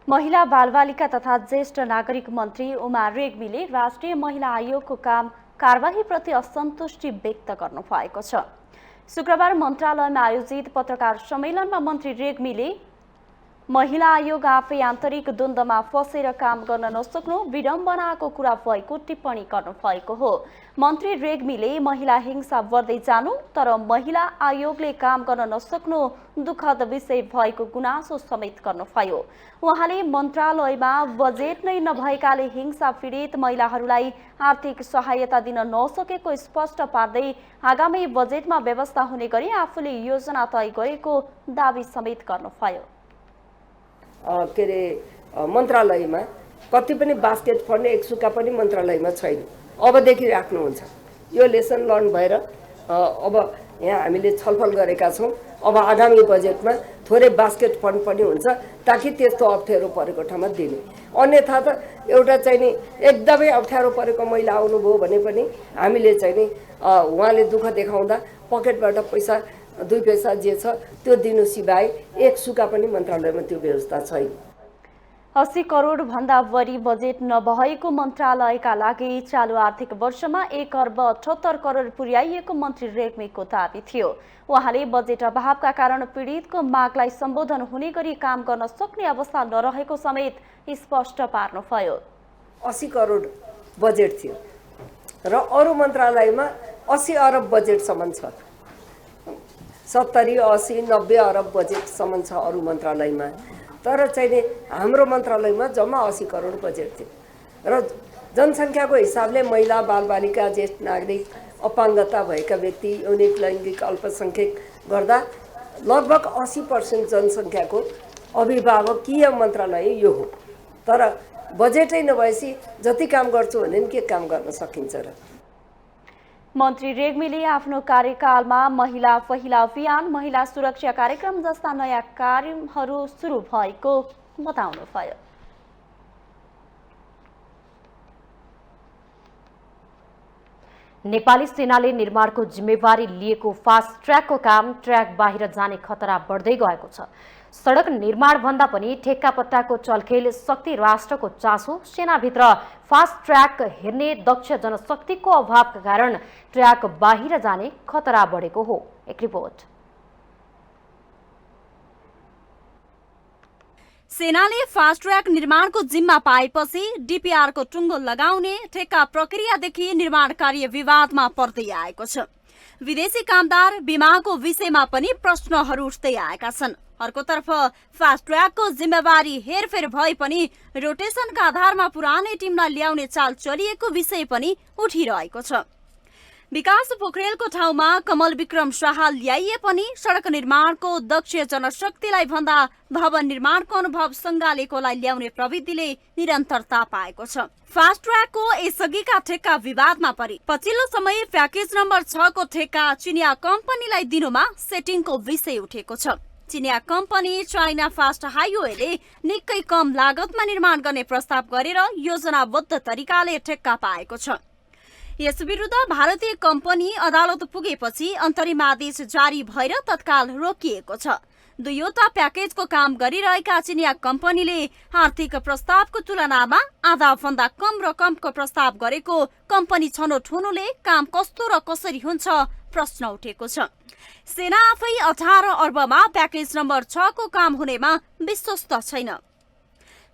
महिला बालबालिका तथा ज्येष्ठ नागरिक मन्त्री उमा रेग्मीले राष्ट्रिय महिला आयोगको कारबाहीप्रति असन्तुष्टि व्यक्त गर्नुभएको छ। शुक्रबार मन्त्रालयमा आयोजित पत्रकार सम्मेलनमा मन्त्री रेग्मीले महिला आयोग आफै आन्तरिक द्वन्द्वमा फसेर काम गर्न नसक्नु विडम्बनाको कुरा भएको टिप्पणी गर्नुभएको हो। मन्त्री रेग्मीले महिला हिंसा बढ्दै जानु तर महिला आयोगले काम गर्न नसक्नु दुःखद विषय भएको गुनासो समेत गर्नुभयो। उहाँले मन्त्रालयमा बजेट नै नभएकाले हिंसा पीडित महिलाहरूलाई आर्थिक सहायता दिन नसकेको स्पष्ट पार्दै आगामी बजेटमा व्यवस्था हुने गरी आफूले योजना तय गरेको दावी समेत गर्नुभयो। के अरे मन्त्रालयमा कति पनि बास्केट फन्ड एक सुक्का पनि मन्त्रालयमा छैन। अबदेखि राख्नुहुन्छ। यो लेसन लर्न भएर अब यहाँ हामीले छलफल गरेका छौँ। अब आगामी बजेटमा थोरै बास्केट फन्ड पनि हुन्छ ताकि त्यस्तो अप्ठ्यारो परेको ठाउँमा दिने। अन्यथा त एउटा चाहिँ नि एकदमै अप्ठ्यारो परेको महिला आउनुभयो भने पनि हामीले चाहिँ नि उहाँले दुःख देखाउँदा पकेटबाट पैसा 2 पैसा जे छ त्यो दिनु सिवाय एक सुका पनि मन्त्रालयमा त्यो व्यवस्था छैन। 80 करोड भन्दा बढी बजेट नभएको मन्त्रालयका लागि चालु आर्थिक वर्षमा 1 अर्ब 78 करोड पुर्याइएको मन्त्री रेग्मीको दावी थियो। उहाँले बजेट अभावका कारण पीडितको मागलाई सम्बोधन हुने गरी काम गर्न सक्ने अवस्था नरहेको समेत स्पष्ट पार्नुभयो। 80 करोड बजेट थियो र अरू मन्त्रालयमा 80 अरब बजेटसम्म छ। 70, 80, 90 अरब बजेटसम्म छ अरू मन्त्रालयमा। तर चाहिँ हाम्रो मन्त्रालयमा जम्मा 80 करोड बजेट थियो र जनसङ्ख्याको हिसाबले महिला, बालबालिका, ज्येष्ठ नागरिक, अपाङ्गता भएका व्यक्ति, यौनिक लैङ्गिक अल्पसङ्ख्यक गर्दा लगभग 80% जनसङ्ख्याको अभिभावकीय मन्त्रालय यो हो। तर बजेटै नभएपछि जति काम गर्छु भने के काम गर्न सकिन्छ र। मन्त्री रेग्मीले आफ्नो कार्यकालमा महिला पहिला अभियान, महिला सुरक्षा कार्यक्रम जस्ता नयाँ कार्यहरू सुरु भएको बताउनुभयो। नेपाली सेनाले निर्माणको जिम्मेवारी लिएको फास्ट ट्र्याकको काम ट्र्याक बाहिर जाने खतरा बढ्दै गएको छ। सडक निर्माण भन्दा पनि ठेक्कापट्टाको चलखेल शक्ति राष्ट्रको चासो सेनाभित्र फास्ट ट्र्याक हेर्ने दक्ष जनशक्तिको अभावका कारण ट्र्याक बाहिर जाने खतरा बढेको हो। एक रिपोर्ट। सेनाले फास्ट ट्र्याक निर्माणको जिम्मा पाएपछि डीपीआरको टुङ्गो लगाउने ठेक्का प्रक्रियादेखि निर्माण कार्य विवादमा पर्दै आएको छ। विदेशी कामदार बीमाको विषयमा पनि प्रश्नहरू उठ्दै आएका छन्। अर्कोतर्फ फास्ट ट्र्याकको जिम्मेवारी हेरफेर भए पनि रोटेसनका आधारमा पुरानै टिमलाई ल्याउने चाल चलिएको विषय पनि उठिरहेको छ। विकास पोखरेलको ठाउँमा कमल विक्रम शाह ल्याइए पनि सडक निर्माणको दक्ष जनशक्तिलाई भन्दा भवन निर्माणको अनुभव सङ्गालेकोलाई ल्याउने प्रविधिले निरन्तरता पाएको छ। फास्ट ट्र्याकको यसअघिका ठेक्का विवादमा परि पछिल्लो समय प्याकेज नम्बर 6 को ठेक्का चिनिया कम्पनीलाई दिनुमा सेटिङको विषय उठेको छ। चिनिया कम्पनी चाइना फास्ट हाइवेले निकै कम लागतमा निर्माण गर्ने प्रस्ताव गरेर योजनाबद्ध तरिकाले ठेक्का पाएको छ। यस विरुद्ध भारतीय कम्पनी अदालत पुगेपछि अन्तरिम आदेश जारी भएर तत्काल रोकिएको छ। दुईवटा प्याकेजको काम गरिरहेका चिनिया कम्पनीले आर्थिक प्रस्तावको तुलनामा आधा भन्दा कम रकमको प्रस्ताव गरेको कम्पनी छनौट हुनुले काम कस्तो र कसरी हुन्छ प्रश्न उठेको छ। सेना आफै 18 अर्बमा प्याकेज नम्बर 6 को काम हुनेमा विश्वस्त छैन।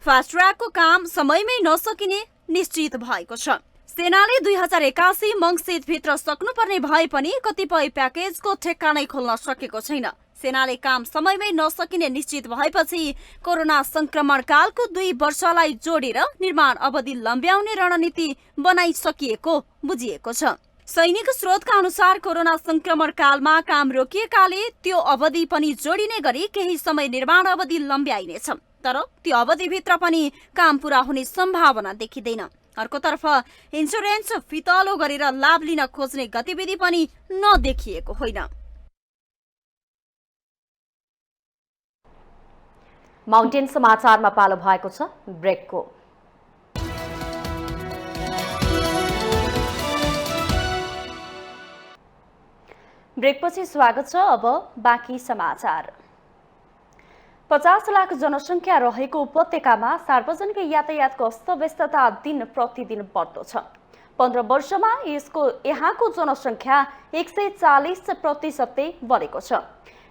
फास्ट ट्र्याकको काम समयमै नसकिने निश्चित भएको छ। सेनाले 2081 मङ्सिरभित्र सक्नुपर्ने भए पनि कतिपय प्याकेजको ठेक्का नै खोल्न सकेको छैन। सेनाले काम समयमै नसकिने निश्चित भएपछि कोरोना संक्रमण कालको 2 वर्षलाई जोडेर निर्माण अवधि लम्ब्याउने रणनीति बनाइसकिएको बुझिएको छ। सैनिक स्रोतका अनुसार कोरोना संक्रमण कालमा काम रोकिएकाले त्यो अवधि पनि जोडिने गरी केही समय निर्माण अवधि लम्ब्याइनेछ। तर त्यो अवधिभित्र पनि काम पूरा हुने सम्भावना देखिँदैन। अर्कोतर्फ इन्सुरेन्स फितलो गरेर लाभ लिन खोज्ने गतिविधि पनि नदेखिएको होइन। माउन्टेन समाचारमा पालो भएको छ ब्रेकको। ब्रेकपछि स्वागत छ। अब बाँकी समाचार। 50 लाख जनसङ्ख्या रहेको उपत्यकामा सार्वजनिक यातायातको अस्तव्यस्तता दिन प्रतिदिन बढ्दो छ। 15 वर्षमा यहाँको जनसङ्ख्या 140% बढेको छ।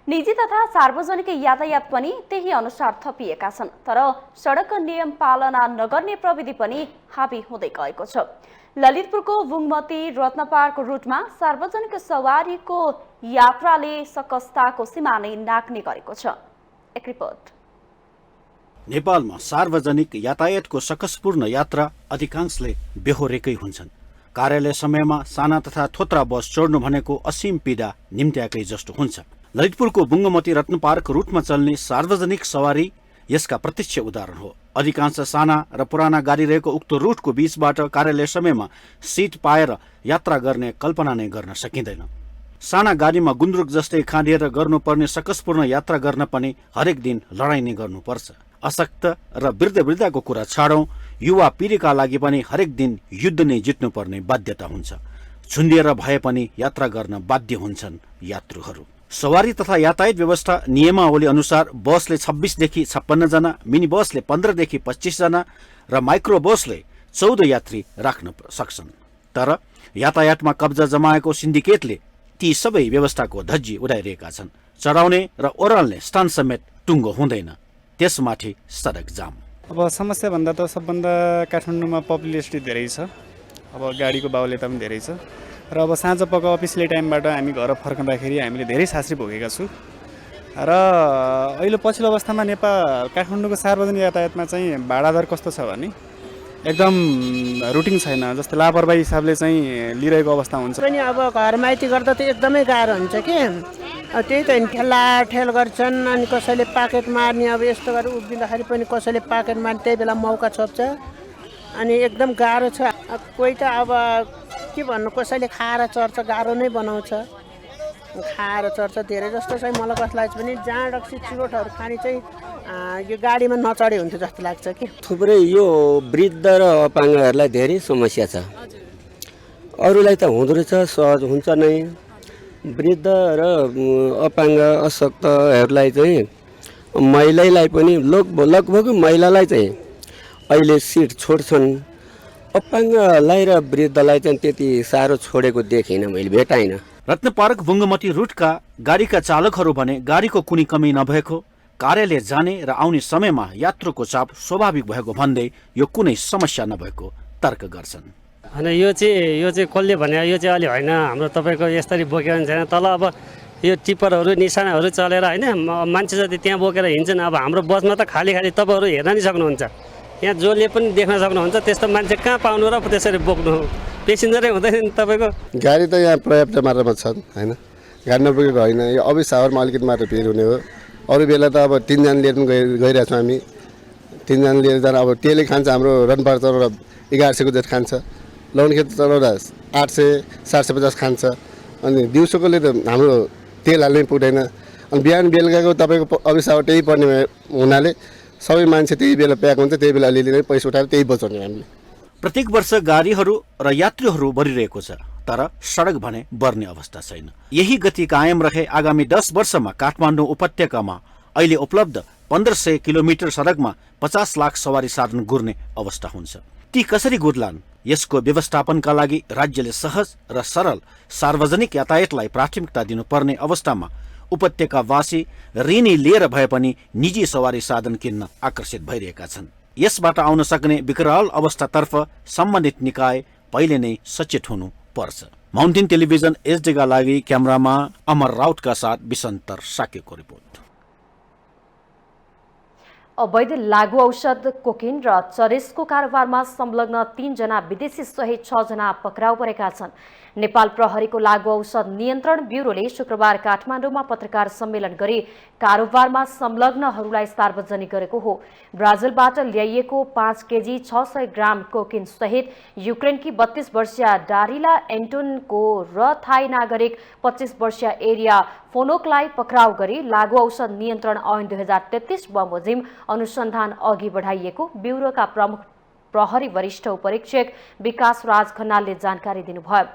निजी तथा सार्वजनिक यातायात पनि त्यही अनुसार थपिएका छन्, तर सडक नियम पालना नगर्ने प्रविधि पनि हाबी हुँदै गएको छ। ललितपुरको बुङमती रत्नपार्क रुटमा सार्वजनिक सवारीको यात्राले सकस्ताको सीमा नै नाग्ने गरेको छ। एक रिपोर्ट। नेपालमा सार्वजनिक यातायातको सकसपूर्ण यात्रा अधिकांशले बेहोरेकै हुन्छन्। कार्यालय समयमा साना तथा थोत्रा बस चढ्नु भनेको असीम पीडा निम्त्याएकै जस्तो हुन्छ। ललितपुरको बुङ्गमती रत्नपार्क रुटमा चल्ने सार्वजनिक सवारी यसका प्रत्यक्ष उदाहरण हो। अधिकांश साना र पुराना गाडी रहेको उक्त रुटको बीचबाट कार्यालय समयमा सिट पाएर यात्रा गर्ने कल्पना नै गर्न सकिँदैन। साना गाडीमा गुन्द्रुक जस्तै खाँदिएर गर्नुपर्ने सकसपूर्ण यात्रा गर्न पनि हरेक दिन लडाइँ नै गर्नुपर्छ। अशक्त र वृद्धको कुरा छाडौं, युवा पिँढीका लागि पनि हरेक दिन युद्ध नै जित्नुपर्ने बाध्यता हुन्छ। झुन्डिएर भए पनि यात्रा गर्न बाध्य हुन्छन् यात्रुहरू। सवारी तथा यातायात व्यवस्था नियमावली अनुसार बसले 26 देखि 56 जना, मिनी बसले 15 देखि 25 जना र माइक्रो बसले 14 यात्री राख्न सक्छन्। तर यातायातमा कब्जा जमाएको सिन्डिकेटले ती सबै व्यवस्थाको धज्जी उडाइरहेका छन्। चढाउने र ओह्राल्ने स्थान समेत टुङ्गो हुँदैन, त्यसमाथि सडक जाम। अब समस्या भन्दा त सबभन्दा काठमाडौँमा पपुलेसिटी धेरै छ, अब गाडीको बाहुल्यता पनि धेरै छ र अब साँझ पख अफिसले टाइमबाट हामी घर फर्कँदाखेरि हामीले धेरै सास्री भोगेका छु। र अहिले पछिल्लो अवस्थामा काठमाडौँको सार्वजनिक यातायातमा चाहिँ भाडा दर कस्तो छ भने एकदम रुटिन छैन, जस्तै लापरवाही हिसाबले चाहिँ लिइरहेको अवस्था हुन्छ। पनि अब घर माइती गर्दा त एकदमै गाह्रो हुन्छ कि त्यही त ठेल गर्छन्, अनि कसैले पाकेट मार्ने, अब यस्तो गरेर उभिँदाखेरि पनि कसैले पाकेट मार्ने, त्यही बेला मौका छोप्छ, अनि एकदम गाह्रो छ। कोही त अब के भन्नु, कसैले खाएर चढ्छ, गाह्रो नै बनाउँछ, खाएर चढ्छ। धेरै जस्तो चाहिँ मलाई कस्तो लाग्छ भने जाँड रक्सी चुरोटहरू खाने चाहिँ यो गाडीमा नचढे हुन्थ्यो जस्तो लाग्छ कि। थुप्रै यो वृद्ध र अपाङ्गहरूलाई धेरै समस्या छ। अरूलाई त हुँदो रहेछ, सहज हुन्छ नै। वृद्ध र अपाङ्ग अशक्तहरूलाई चाहिँ महिलालाई पनि लगभग महिलालाई चाहिँ अहिले सिट छोड्छन्। अपाङ्गलाई र वृद्धलाई चाहिँ त्यति साह्रो छोडेको देखिनँ, मैले भेटाइनँ। रत्नपार्क बुङ्गमती रुटका गाडीका चालकहरू भने गाडीको कुनै कमी नभएको, कार्यालय जाने र आउने समयमा यात्रुको चाप स्वाभाविक भएको भन्दै यो कुनै समस्या नभएको तर्क गर्छन्। होइन, यो चाहिँ कसले भने यो चाहिँ अलि होइन, हाम्रो तपाईँको यसरी बोकेर छैन। तल अब यो टिप्परहरू निशानाहरू चलेर होइन मान्छे जति त्यहाँ बोकेर हिँड्छन्। अब हाम्रो बसमा त खाली तपाईँहरू हेर्न नि सक्नुहुन्छ, यहाँ जसले पनि देख्न सक्नुहुन्छ। त्यस्तो मान्छे कहाँ पाउनु र त्यसरी बोक्नु, पेसेन्जरै हुँदैन नि तपाईँको। गाडी त यहाँ पर्याप्त मात्रामा छन् होइन, गाडी नपुगेको होइन। यो अफिस आवरमा अलिकति मात्र भिड हुने हो। अरू बेला त अब 3 जना लिएर गइरहेको छौँ हामी। 3 जना लिएर जाँदा अब तेलै खान्छ, हाम्रो रनपार चलाउँदा 1100को जति खान्छ, लौनखेत चलाउँदा 800 750 खान्छ। अनि दिउँसोकोले त हाम्रो तेल हाल्नै पुग्दैन। अनि बिहान बेलुकाको तपाईँको अफिस आवर त्यही पर्ने हुनाले सबै मान्छे त्यही बेला प्याक हुन्छ, त्यही बेला अलिअलि नै पैसा उठाएर त्यही बचाउने हामीले। प्रत्येक वर्ष गाडीहरू र यात्रीहरू बढिरहेको छ, तर सडक भने बढ्ने अवस्था छैन। यही गति कायम रहे आगामी 10 वर्षमा काठमाडौँ उपत्यकामा अहिले उपलब्ध 1500 किलोमिटर सडकमा 50 लाख सवारी साधन गुर्ने अवस्था हुन्छ। ती कसरी गुर्लान्? यसको व्यवस्थापनका लागि राज्यले सहज र सरल सार्वजनिक यातायातलाई प्राथमिकता दिनुपर्ने अवस्थामा उपत्यकावासी ऋणी लिएर भए पनि निजी सवारी साधन किन्न आकर्षित भइरहेका छन्। यसबाट आउन सक्ने विकराल अवस्थातर्फ सम्बन्धित निकाय पहिले नै सचेत हुनु पर्छ। माउन्टेन टेलिभिजन एचडीका लागि क्यामेरामा अमर राउतका साथ विसन्तर साकेको रिपोर्ट। अवैध लागु औषध कोकेन र चरेसको कारोबारमा संलग्न 3 जना विदेशी सहित 6 जना पक्राउ परेका छन्। नेपाल प्रहरीको लागु औषध नियन्त्रण ब्युरोले शुक्रबार काठमाडौँमा पत्रकार सम्मेलन गरी कारोबारमा संलग्नहरूलाई सार्वजनिक गरेको हो। ब्राजिलबाट ल्याइएको 5 केजी 600 ग्राम कोकेन सहित युक्रेनकी 32 वर्षीय डारिला एन्टोनको र थाई नागरिक 25 वर्षीय एरिया फोनोकलाई पक्राउ गरी लागु औषध नियन्त्रण ऐन 2033 बमोजिम अनुसन्धान अघि बढाइएको ब्युरोका प्रमुख प्रहरी वरिष्ठ उपरीक्षक विकास राज खन्नालले जानकारी दिनुभयो।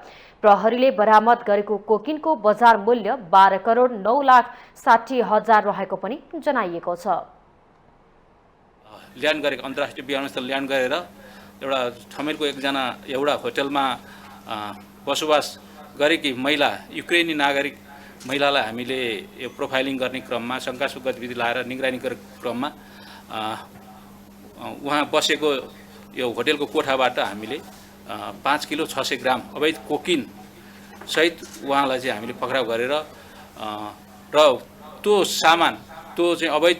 प्रहरीले बरामद गरेको कोकिनको बजार मूल्य 12 करोड 9 लाख 60 हजार रहेको पनि जनाइएको छ। ल्यान्ड गरेको अन्तर्राष्ट्रिय विमानस्थल ल्यान्ड गरेर एउटा ठमेलको एउटा होटलमा बसोबास गरेकी महिला युक्रेनी नागरिक महिलालाई हामीले यो प्रोफाइलिङ गर्ने क्रममा शङ्कास्पद गतिविधि लाएर निगरानी गर्ने क्रममा उहाँ बसेको यो होटलको कोठाबाट हामीले 5 किलो 600 ग्राम अवैध कोकिन सहित उहाँलाई चाहिँ हामीले पक्राउ गरेर र त्यो सामान त्यो चाहिँ अवैध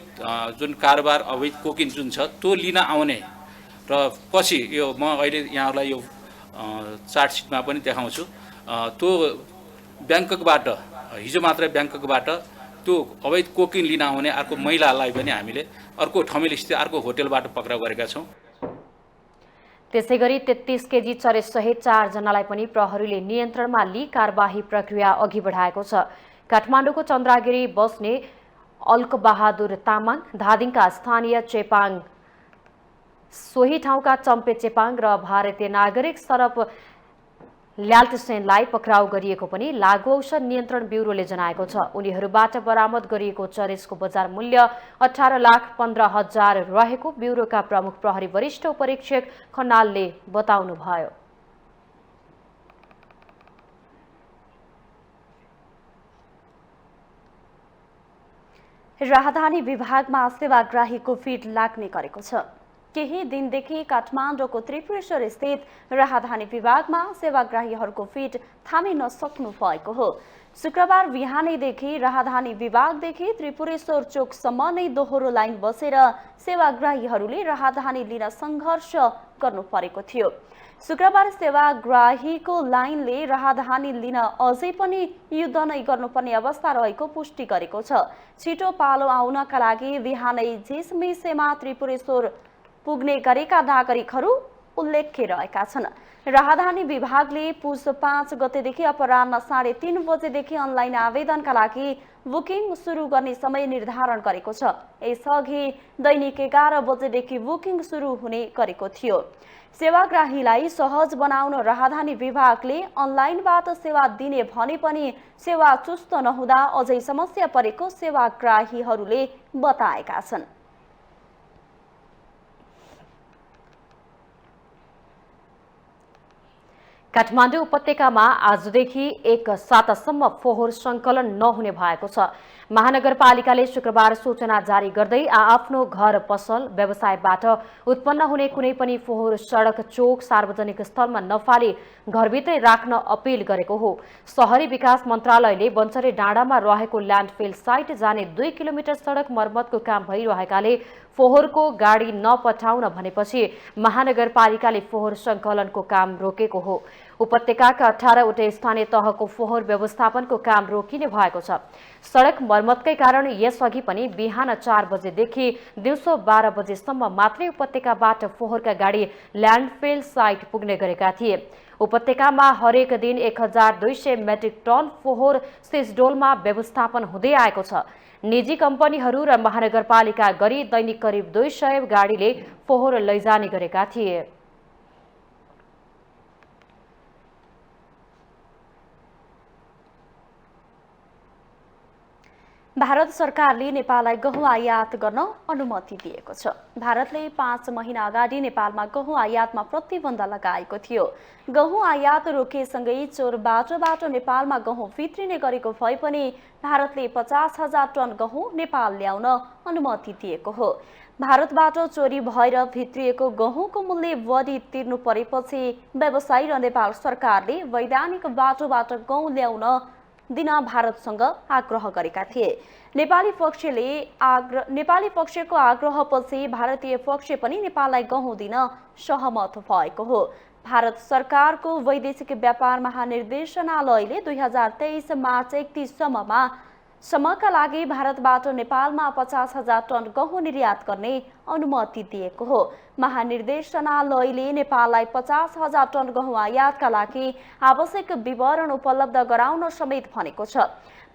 जुन कारोबार अवैध कोकिन जुन छ त्यो लिन आउने र पछि यो म अहिले यहाँहरूलाई यो चार्टसिटमा पनि देखाउँछु त्यो ब्याङ्ककबाट हिजो मात्रै ब्याङ्ककबाट त्यो अवैध कोकिन लिन आउने अर्को महिलालाई पनि हामीले अर्को ठमेलस्थित अर्को होटलबाट पक्राउ गरेका छौँ। त्यसैगरी 33 केजी चरेसहित 4 जनालाई पनि प्रहरीले नियन्त्रणमा लिई कारबाही प्रक्रिया अघि बढाएको छ। काठमाडौँको चन्द्रागिरी बस्ने अल्कबहादुर तामाङ, धादिङका स्थानीय चेपाङ, सोही ठाउँका चम्पे चेपाङ र भारतीय नागरिक सरप ल्याल्टसेनलाई पक्राउ गरिएको पनि लागु औषध नियन्त्रण ब्युरोले जनाएको छ। उनीहरूबाट बरामद गरिएको चरेसको बजार मूल्य 18,15,000 रहेको ब्युरोका प्रमुख प्रहरी वरिष्ठ उपरीक्षक खनालले बताउनुभयो। राहदानी विभागमा सेवाग्राहीको फिड लाग्ने गरेको छ। केही दिनदेखि काठमाडौँको त्रिपुरेश्वर स्थित राहदानी विभागमा सेवाग्राहीहरूको फिड थामिन सक्नु भएको हो। शुक्रबार बिहानैदेखि राहदानी विभागदेखि त्रिपुरेश्वर चोकसम्म नै दोहोरो लाइन बसेर सेवाग्राहीहरूले राहदानी लिन सङ्घर्ष गर्नु परेको थियो। शुक्रबार सेवाग्राहीको लाइनले राहदानी लिन अझै पनि युद्ध नै गर्नुपर्ने अवस्था रहेको पुष्टि गरेको छ। छिटो पालो आउनका लागि बिहानै झिसमिसेमा त्रिपुरेश्वर पुग्ने गरेका नागरिकहरू उल्लेख्य रहेका छन्। राहदानी विभागले पुस 5 गतेदेखि अपराह्न 3:30 बजेदेखि अनलाइन आवेदनका लागि बुकिङ सुरु गर्ने समय निर्धारण गरेको छ। यसअघि दैनिक 11 बजेदेखि बुकिङ सुरु हुने गरेको थियो। सेवाग्राहीलाई सहज बनाउन राहदानी विभागले अनलाइनबाट सेवा दिने भने पनि सेवा चुस्त नहुँदा अझै समस्या परेको सेवाग्राहीहरूले बताएका छन्। काठमाडौँ उपत्यकामा आजदेखि 1 सातासम्म फोहोर सङ्कलन नहुने भएको छ। महानगरपालिकाले शुक्रबार सूचना जारी गर्दै आफ्नो घर पसल व्यवसायबाट उत्पन्न हुने कुनै पनि फोहोर सडक चोक सार्वजनिक स्थलमा नफाली घरभित्रै राख्न अपिल गरेको हो। शहरी विकास मन्त्रालयले बन्चरे डाँडामा रहेको ल्यान्डफिल साइट जाने 2 किलोमिटर सडक मर्मतको काम भइरहेकाले फोहोरको गाडी नपठाउन भनेपछि महानगरपालिकाले फोहोर सङ्कलनको काम रोकेको हो। उपत्यकाका 18वटा स्थानीय तहको फोहोर व्यवस्थापनको काम रोकिने भएको छ। सडक मर्मतकै कारण यसअघि पनि बिहान 4 बजेदेखि दिउँसो 12 बजेसम्म मात्रै उपत्यकाबाट फोहोरका गाडी ल्यान्डफिल साइट पुग्ने गरेका थिए। उपत्यकामा हरेक दिन 1200 मेट्रिक टन फोहोर सिसडोलमा व्यवस्थापन हुँदै आएको छ। निजी कम्पनीहरू र महानगरपालिका गरी दैनिक करिब 200 गाडीले फोहोर लैजाने गरेका थिए। भारत सरकारले नेपाललाई गहुँ आयात गर्न अनुमति दिएको छ। भारतले 5 महिना अगाडि नेपालमा गहुँ आयातमा प्रतिबन्ध लगाएको थियो। गहुँ आयात रोकिएसँगै चोर बाटोबाट नेपालमा गहुँ भित्रिने गरेको भए पनि भारतले 50,000 टन गहुँ नेपाल ल्याउन अनुमति दिएको हो। भारतबाट चोरी भएर भित्रिएको गहुँको मूल्य बढी तिर्नु परेपछि व्यवसायी र नेपाल सरकारले वैधानिक बाटोबाट गहुँ ल्याउन दिन भारतसँग आग्रह गरेका थिए। नेपाली पक्षको आग्रहपछि भारतीय पक्ष पनि नेपाललाई गहुँ दिन सहमत भएको हो। भारत सरकारको वैदेशिक व्यापार महानिर्देशनालयले 2023 मार्च 31 सम्मका लागि भारतबाट नेपालमा 50,000 टन गहुँ निर्यात गर्ने अनुमति दिएको हो। महानिर्देशनालयले नेपाललाई 50,000 टन गहुँ आयातका लागि आवश्यक विवरण उपलब्ध गराउन समेत भनेको छ।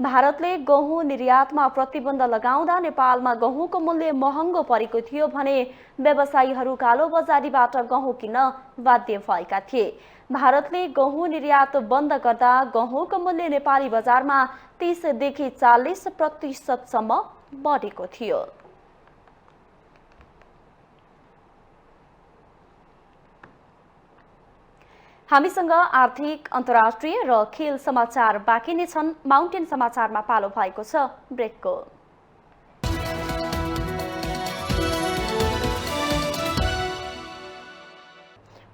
भारतले गहुँ निर्यातमा प्रतिबन्ध लगाउँदा नेपालमा गहुँको मूल्य महँगो परेको थियो भने व्यवसायीहरू कालोबजारीबाट गहुँ किन्न बाध्य भएका थिए। भारतले गहुँ निर्यात बन्द गर्दा गहुँको मूल्य नेपाली बजारमा 30 देखि 40% बढेको थियो। हामीसँग आर्थिक, अन्तर्राष्ट्रिय र खेल समाचार बाँकी नै छन्। माउन्टेन समाचारमा पालो भएको छ ब्रेकको।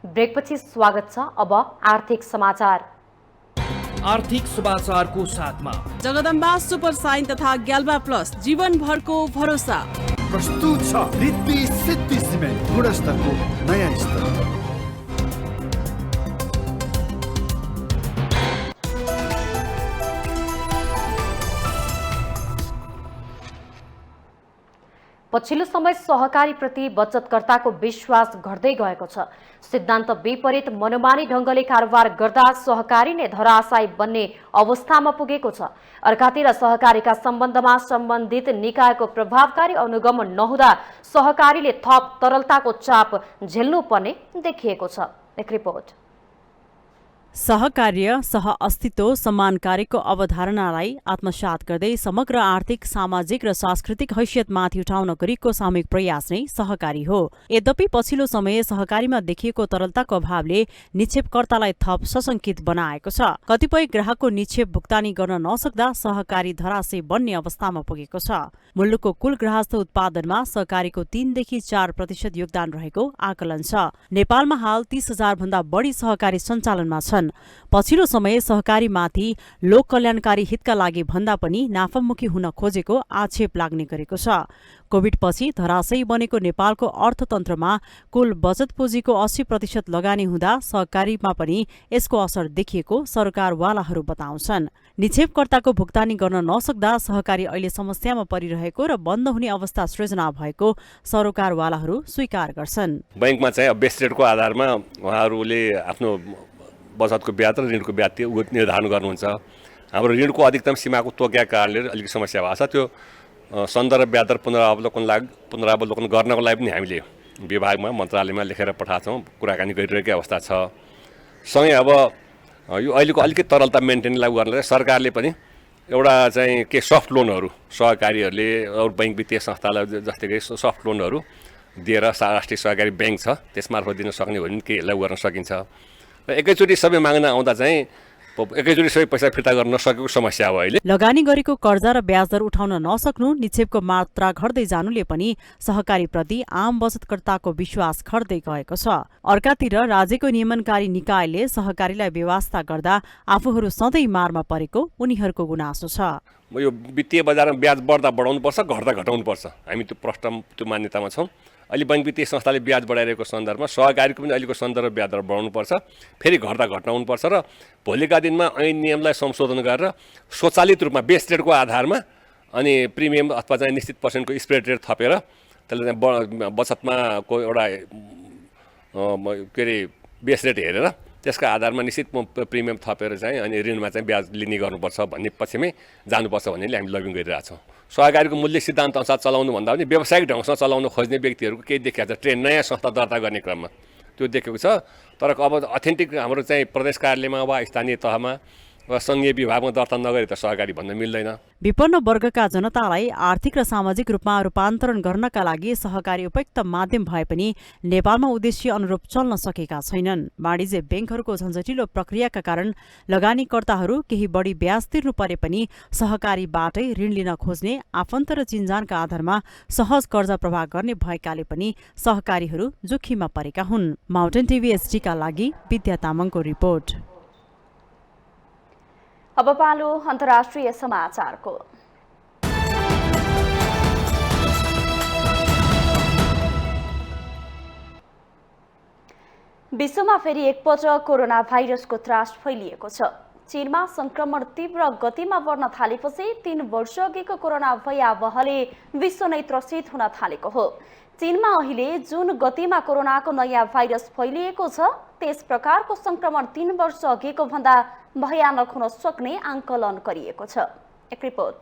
ब्रेकपछि स्वागत छ। अब आर्थिक समाचार। आर्थिक समाचारको साथमा जगदम्बा सुपर साइन तथा ग्याल्बा प्लस जीवनभरको भरोसा। प्रस्तुत छ रिद्धि सिद्धि सिमेन्ट, गुणस्तरको नयाँ स्तर। पछिल्लो समय सहकारीप्रति बचतकर्ताको विश्वास घट्दै गएको छ। सिद्धान्त विपरीत मनोमानी ढङ्गले कारोबार गर्दा सहकारी नै धराशायी बन्ने अवस्थामा पुगेको छ। अर्कातिर सहकारीका सम्बन्धमा सम्बन्धित निकायको प्रभावकारी अनुगमन नहुँदा सहकारीले थप तरलताको चाप झेल्नुपर्ने देखिएको छ। एक रिपोर्ट। सहकार्य, सह अस्तित्व, सम्मानकारीको अवधारणालाई आत्मसात गर्दै समग्र आर्थिक, सामाजिक र सांस्कृतिक हैसियतमाथि उठाउन गरेको सामूहिक प्रयास नै सहकारी हो। यद्यपि पछिल्लो समय सहकारीमा देखिएको तरलताको अभावले निक्षेपकर्तालाई थप सशंकित बनाएको छ। कतिपय ग्राहकको निक्षेप भुक्तानी गर्न नसक्दा सहकारी धराशयी बन्ने अवस्थामा पुगेको छ। मुलुकको कुल गृहस्थ उत्पादनमा सहकारीको 3 देखि 4% योगदान रहेको आकलन छ। नेपालमा हाल 30,000 भन्दा बढी सहकारी सञ्चालनमा छन्। पछिल्लो समय सहकारीमाथि लोक कल्याणकारी हितका लागि भन्दा पनि नाफामुखी हुन खोजेको आक्षेप लाग्ने गरेको छ। कोभिड पछि धराशयी बनेको नेपालको अर्थतन्त्रमा कुल बचत पुँजीको 80% लगानी हुँदा सहकारीमा पनि यसको असर देखिएको सरकारवालाहरू बताउँछन्। निक्षेपकर्ताको भुक्तानी गर्न नसक्दा सहकारी अहिले समस्यामा परिरहेको र बन्द हुने अवस्था सृजना भएको सरकारवालाहरू स्वीकार गर्छन्। बैंकमा चाहिँ बेस रेटको आधारमा उहाँहरूले आफ्नो बचतको ब्याज र ऋणको ब्याज निर्धारण गर्नुहुन्छ। हाम्रो ऋणको अधिकतम सीमाको तोक्याका कारणले अलिकति समस्या भएको छ। त्यो सन्दर्भ ब्याज दर पुनरावलोकन गर्नको लागि पनि हामीले विभागमा मन्त्रालयमा लेखेर पठाएको छौँ, कुराकानी गरिरहेकै अवस्था छ। सँगै अब यो अहिलेको अलिकति तरलता मेन्टेन लागू गर्नलाई सरकारले पनि एउटा चाहिँ के सफ्ट लोनहरू सहकारीहरूले अरू बैंक वित्तीय संस्थालाई जस्तै सफ्ट लोनहरू दिएर राष्ट्रिय सहकारी ब्याङ्क छ त्यसमार्फत दिन सक्ने हो भने के लागू गर्न सकिन्छ। र एकैचोटि सबै माग्न आउँदा चाहिँ एकैचोटि सबै पैसा फिर्ता गर्न नसकेको समस्या हो। अहिले लगानी गरेको कर्जा र ब्याज दर उठाउन नसक्नु, निक्षेपको मात्रा घट्दै जानुले पनि सहकारीप्रति आम बचतकर्ताको विश्वास घट्दै गएको छ। अर्कातिर राज्यको नियमनकारी निकायले सहकारीलाई व्यवस्था गर्दा आफूहरू सधैँ मारमा परेको उनीहरूको गुनासो छ। यो वित्तीय बजारमा ब्याज बढ्दा बढाउनुपर्छ, घट्दा घटाउनुपर्छ। हामी त्यो प्रष्ट त्यो मान्यतामा छौँ। अहिले बैंक वित्तीय संस्थाले ब्याज बढाइरहेको सन्दर्भमा सहकारीको पनि अहिलेको सन्दर्भ ब्याज दर बढाउनुपर्छ, फेरि घट्दा घटाउनुपर्छ र भोलिका दिनमा ऐन नियमलाई संशोधन गरेर स्वचालित रूपमा बेस रेटको आधारमा अनि प्रिमियम अथवा चाहिँ निश्चित पर्सेन्टको स्प्रेड रेट थपेर त्यसले चाहिँ बचतमा को एउटा के अरे बेस रेट हेरेर त्यसका आधारमा निश्चित प्रिमियम थपेर चाहिँ अनि ऋणमा चाहिँ ब्याज लिने गर्नुपर्छ भन्ने पक्षमै जानुपर्छ भन्ने हामी लबिङ गरिरहेछौँ। सहकारीको मूल्य सिद्धान्त अनुसार चलाउनु भन्दा पनि व्यावसायिक ढङ्गसँग चलाउन खोज्ने व्यक्तिहरूको केही देखिएको छ। नयाँ संस्था दर्ता गर्ने क्रममा त्यो देखेको छ। तर अब अथेन्टिक हाम्रो चाहिँ प्रदेश कार्यालयमा वा स्थानीय तहमा वा सङ्घीय विभागमा दर्ता नगरे त सहकारी भन्न मिल्दैन। विपन्न वर्गका जनतालाई आर्थिक र सामाजिक रूपमा रूपान्तरण गर्नका लागि सहकारी उपयुक्त माध्यम भए पनि नेपालमा उद्देश्य अनुरूप चल्न सकेका छैनन्। वाणिज्य ब्याङ्कहरूको झन्झटिलो प्रक्रियाका कारण लगानीकर्ताहरू केही बढी ब्याज तिर्नु परे पनि सहकारीबाटै ऋण लिन खोज्ने आफन्त र चिन्जानका आधारमा सहज कर्जा प्रवाह गर्ने भएकाले पनि सहकारीहरू जोखिममा परेका हुन्। माउन्टेन टिभी एसडीका लागि विद्या तामाङको रिपोर्ट। अब पालो अन्तर्राष्ट्रिय समाचारको। विश्वमा फेरि एकपटक कोरोना भाइरसको त्रास फैलिएको छ। चीनमा संक्रमण तीव्र गतिमा बढ्न थालेपछि 3 वर्ष अघिको कोरोना भयावहले विश्व नै त्रसित हुन थालेको हो। चीनमा अहिले जुन गतिमा कोरोनाको नयाँ भाइरस फैलिएको छ त्यस प्रकारको संक्रमण 3 वर्ष अघिको भन्दा भयानक हुन सक्ने आंकलन गरिएको छ। एक रिपोर्ट।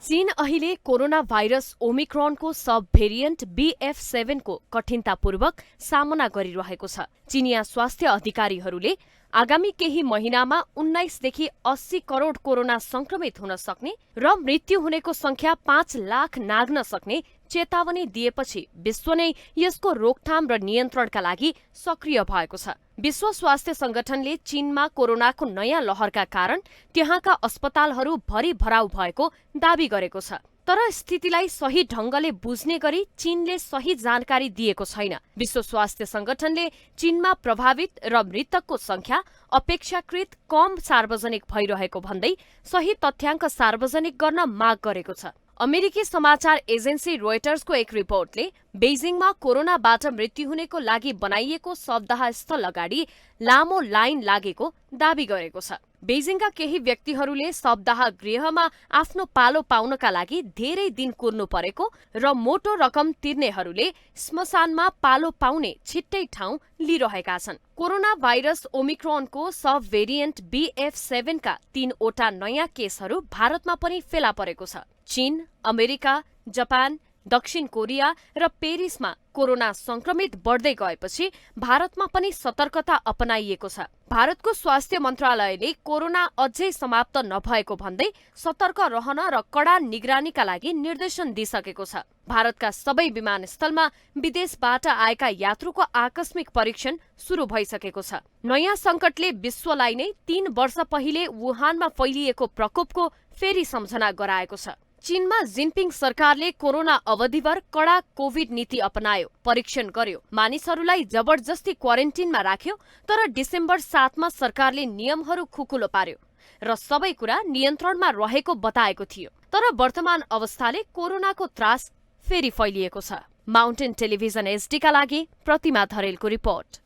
चीन अहिले कोरोना भाइरस ओमिक्रोनको सब भेरिएन्ट BF7 को कठिनतापूर्वक सामना गरिरहेको छ। चीनिया स्वास्थ्य अधिकारीहरूले आगामी केही महिनामा 19 देखि 80 करोड कोरोना संक्रमित हुन सक्ने र मृत्यु हुनेको संख्या 5 लाख नाग्न सक्ने चेतावनी दिएपछि विश्व नै यसको रोकथाम र नियन्त्रणका लागि सक्रिय भएको छ। विश्व स्वास्थ्य संगठनले चीनमा कोरोनाको नयाँ लहरका कारण त्यहाँका अस्पतालहरू भरिभराउ भएको दावी गरेको छ। तर स्थितिलाई सही ढंगले बुझ्ने गरी चीनले सही जानकारी दिएको छैन। विश्व स्वास्थ्य संगठनले चीनमा प्रभावित र मृतकको संख्या अपेक्षाकृत कम सार्वजनिक भइरहेको भन्दै सही तथ्याङ्क सार्वजनिक गर्न माग गरेको छ। अमेरिकी समाचार एजेन्सी रोयटर्सको एक रिपोर्टले बेजिङमा कोरोनाबाट मृत्यु हुनेको लागि बनाइएको शवदाह स्थल अगाडि लामो लाइन लागेको दावी गरेको छ। बेजिङका केही व्यक्तिहरूले शवदाह गृहमा आफ्नो पालो पाउनका लागि धेरै दिन कुर्नु परेको र मोटो रकम तिर्नेहरूले श्मशानमा पालो पाउने छिट्टै ठाउँ लिइरहेका छन्। कोरोना भाइरस ओमिक्रोनको सब भेरिएन्ट BF7 का 3वटा नयाँ केसहरू भारतमा पनि फेला परेको छ। चीन, अमेरिका, जापान, दक्षिण कोरिया र पेरिसमा कोरोना संक्रमित बढ्दै गएपछि भारतमा पनि सतर्कता अपनाइएको छ। भारतको स्वास्थ्य मन्त्रालयले कोरोना अझै समाप्त नभएको भन्दै सतर्क रहन र कडा निगरानीका लागि निर्देशन दिइसकेको छ। भारतका सबै विमानस्थलमा विदेशबाट आएका यात्रुको आकस्मिक परीक्षण सुरु भइसकेको छ। नयाँ संकटले विश्वलाई नै 3 वर्ष पहिले वुहानमा फैलिएको प्रकोपको फेरि सम्झना गराएको छ। चीनमा जिनपिङ सरकारले कोरोना अवधिभर कडा कोभिड नीति अपनायो, परीक्षण गर्यो, मानिसहरूलाई जबरजस्ती क्वारेन्टिनमा राख्यो। तर डिसेम्बर 7 मा सरकारले नियमहरू खुकुलो पार्यो र सबै कुरा नियन्त्रणमा रहेको बताएको थियो। तर वर्तमान अवस्थाले कोरोनाको त्रास फेरि फैलिएको छ। माउन्टेन टेलिभिजन HD का लागि प्रतिमा धरेलको रिपोर्ट।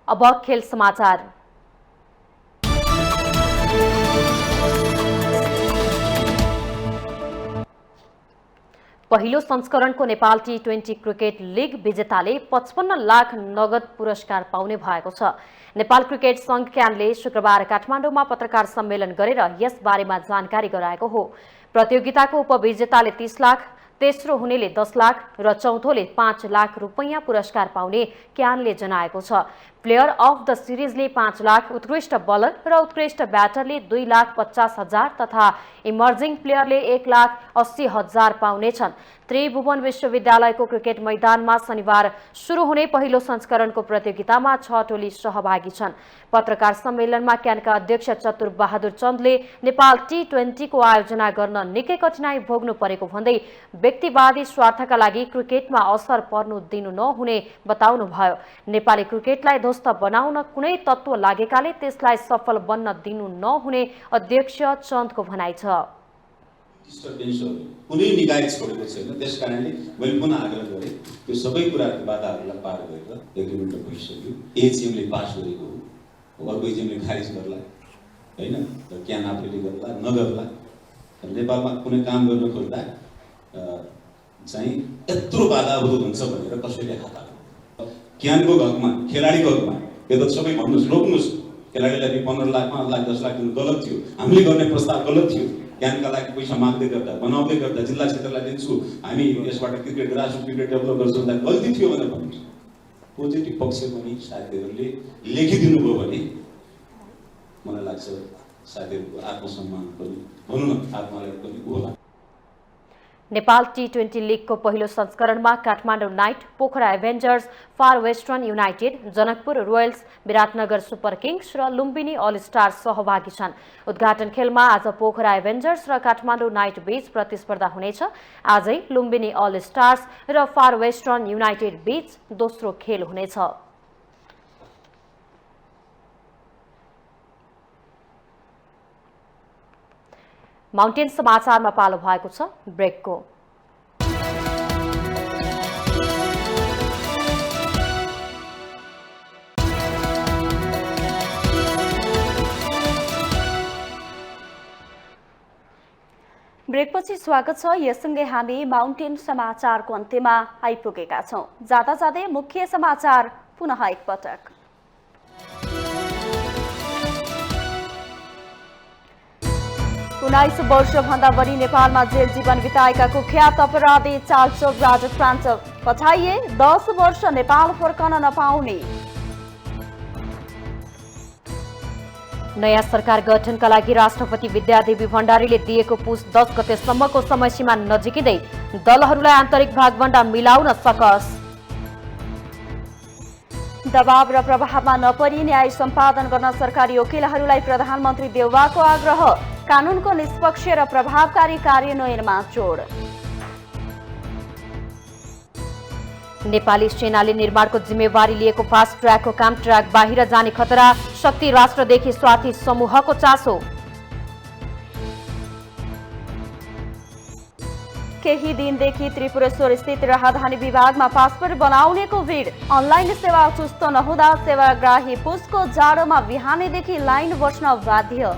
अब खेल समाचार। पहिलो संस्करणको नेपाल T20 क्रिकेट लिग विजेताले 55 लाख नगद पुरस्कार पाउने भएको छ। नेपाल क्रिकेट संघ क्यानले शुक्रबार काठमाडौँमा पत्रकार सम्मेलन गरेर यस बारेमा जानकारी गराएको हो। प्रतियोगिताको उपविजेताले 30 लाख, तेस्रो हुनेले 10 लाख र चौथोले 5 लाख रुपैयाँ पुरस्कार पाउने क्यानले जनाएको छ। प्लेयर अफ द सिरिजले 5 लाख, उत्कृष्ट बलर र उत्कृष्ट ब्याटरले 2,50,000 तथा इमर्जिङ प्लेयरले 1,80,000 पाउनेछन्। त्रिभुवन विश्वविद्यालयको क्रिकेट मैदानमा शनिबार सुरु हुने पहिलो संस्करणको प्रतियोगितामा 6 टोली सहभागी छन्। पत्रकार सम्मेलनमा क्यानका अध्यक्ष चतुर बहादुर चन्दले नेपाल T20 को आयोजना गर्न निकै कठिनाई भोग्नु परेको भन्दै व्यक्तिवादी स्वार्थका लागि क्रिकेटमा असर पर्नु दिनु नहुने बताउनुभयो। नेपाली क्रिकेटलाई ध्वस्त बनाउन कुनै तत्त्व लागेकाले त्यसलाई सफल बन्न दिनु नहुने अध्यक्ष चन्दको भनाइ छ। कुनै निकाय छोडेको छैन, त्यसकारणले मैले पुनः आग्रह गरेँ त्यो सबै कुराको बाधाहरूलाई पार गरेर एग्रिमेन्ट भइसक्यो। एजिएमले पास गरेको हो, अर्को एजिएमले खारिज गर्ला होइन, क्यान आफूले गर्ला नगर्ला। नेपालमा कुनै काम गर्न खोज्दा चाहिँ यत्रो बाधाहरू हुन्छ भनेर कसैले हात हाल्नु। क्यानको हकमा, खेलाडीको हकमा यो त सबै भन्नुहोस्, रोक्नुहोस्। खेलाडीलाई 15 लाख, 5 लाख, 10 लाख दिनु गलत थियो। हामीले गर्ने प्रस्ताव गलत थियो। क्यानका लागि पैसा माग्दै गर्दा, बनाउँदै गर्दा जिल्ला क्षेत्रलाई दिन्छु, हामी यसबाट क्रिकेट ग्रासरुट क्रिकेट डेभलप गर्छौँ, गल्ती थियो भनेर भन्नुहोस्। पोजिटिभ पक्ष पनि साथीहरूले लेखिदिनु भयो भने मलाई लाग्छ साथीहरूको आत्मसम्मान पनि भनौँ न आत्मलाई पनि होला। नेपाल T20 लिगको पहिलो संस्करणमा Kathmandu Knight, Pokhara Avengers, Far Western United, Janakpur Royals, Biratnagar Super Kings र लुम्बिनी अल स्टार्स सहभागी छन्। उद्घाटन खेलमा आज पोखरा एभेन्जर्स र काठमाडौँ नाइट बीच प्रतिस्पर्धा हुनेछ। आजै लुम्बिनी अल स्टार्स र फार वेस्टर्न युनाइटेड बीच दोस्रो खेल हुनेछ। माउन्टेन समाचारमा पालो भएको छ ब्रेकको। ब्रेकपछि स्वागत छ। यससँगै हामी माउन्टेन समाचारको अन्त्यमा आइपुगेका छौं। जाँदा जाँदै मुख्य समाचार पुनः एकपटक। 19 वर्षभन्दा बढी नेपालमा जेल जीवन बिताएका कुख्यात अपराधी चालचोक राजक प्रान्त पठाइए, 10 वर्ष नेपाल फर्कन नपाउने। नयाँ सरकार गठनका लागि राष्ट्रपति विद्यादेवी भण्डारीले दिएको पुस 10 गतेसम्मको समयसीमा नजिकिँदै दलहरूलाई आन्तरिक भागभण्डा मिलाउन सकस। दबाव र प्रभावमा नपरी न्याय सम्पादन गर्न सरकारी वकिलहरूलाई प्रधानमन्त्री देउवाको आग्रह, कानूनको निष्पक्ष र प्रभावकारी कार्यान्वयनमा जोड। नेपाली सेनाले निर्माणको जिम्मेवारी लिएको फास्ट ट्र्याकको काम ट्र्याक बाहिर जाने खतरा, शक्ति राष्ट्रदेखि स्वार्थी समूहको चासो। केही दिनदेखि त्रिपुरेश्वर स्थित राजधानी विभागमा पासपोर्ट बनाउनेको भिड, अनलाइन सेवा चुस्त नहुँदा सेवाग्राही पुसको जाडोमा बिहानैदेखि लाइन बस्न बाध्य।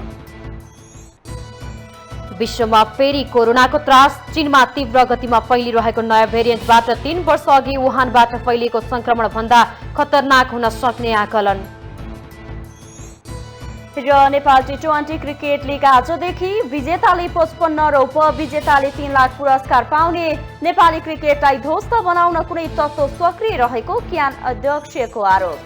विश्वमा फेरि कोरोनाको त्रास, चीनमा तीव्र गतिमा फैलिरहेको नयाँ भेरिएन्टबाट 3 वर्ष अघि वुहानबाट फैलिएको संक्रमण भन्दा खतरनाक हुन सक्ने आकलन। र नेपाल टी20 क्रिकेट लिग आजदेखि विजेताले 55 र उपविजेताले 3 लाख पुरस्कार पाउने। नेपाली क्रिकेटलाई ध्वस्त बनाउन कुनै तत्त्व सक्रिय रहेको क्यान अध्यक्षको आरोप।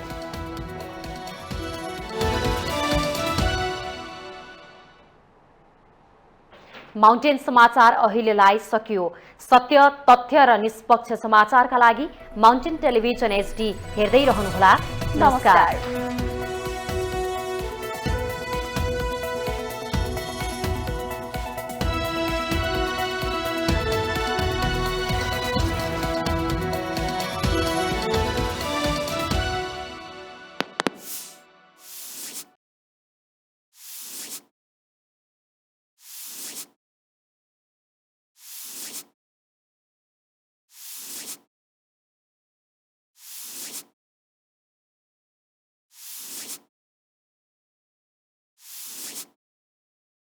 माउन्टेन समाचार अहिलेलाई सकियो। सत्य, तथ्य र निष्पक्ष समाचारका लागि माउन्टेन टेलिभिजन HD हेर्दै रहनुहोला। नमस्कार।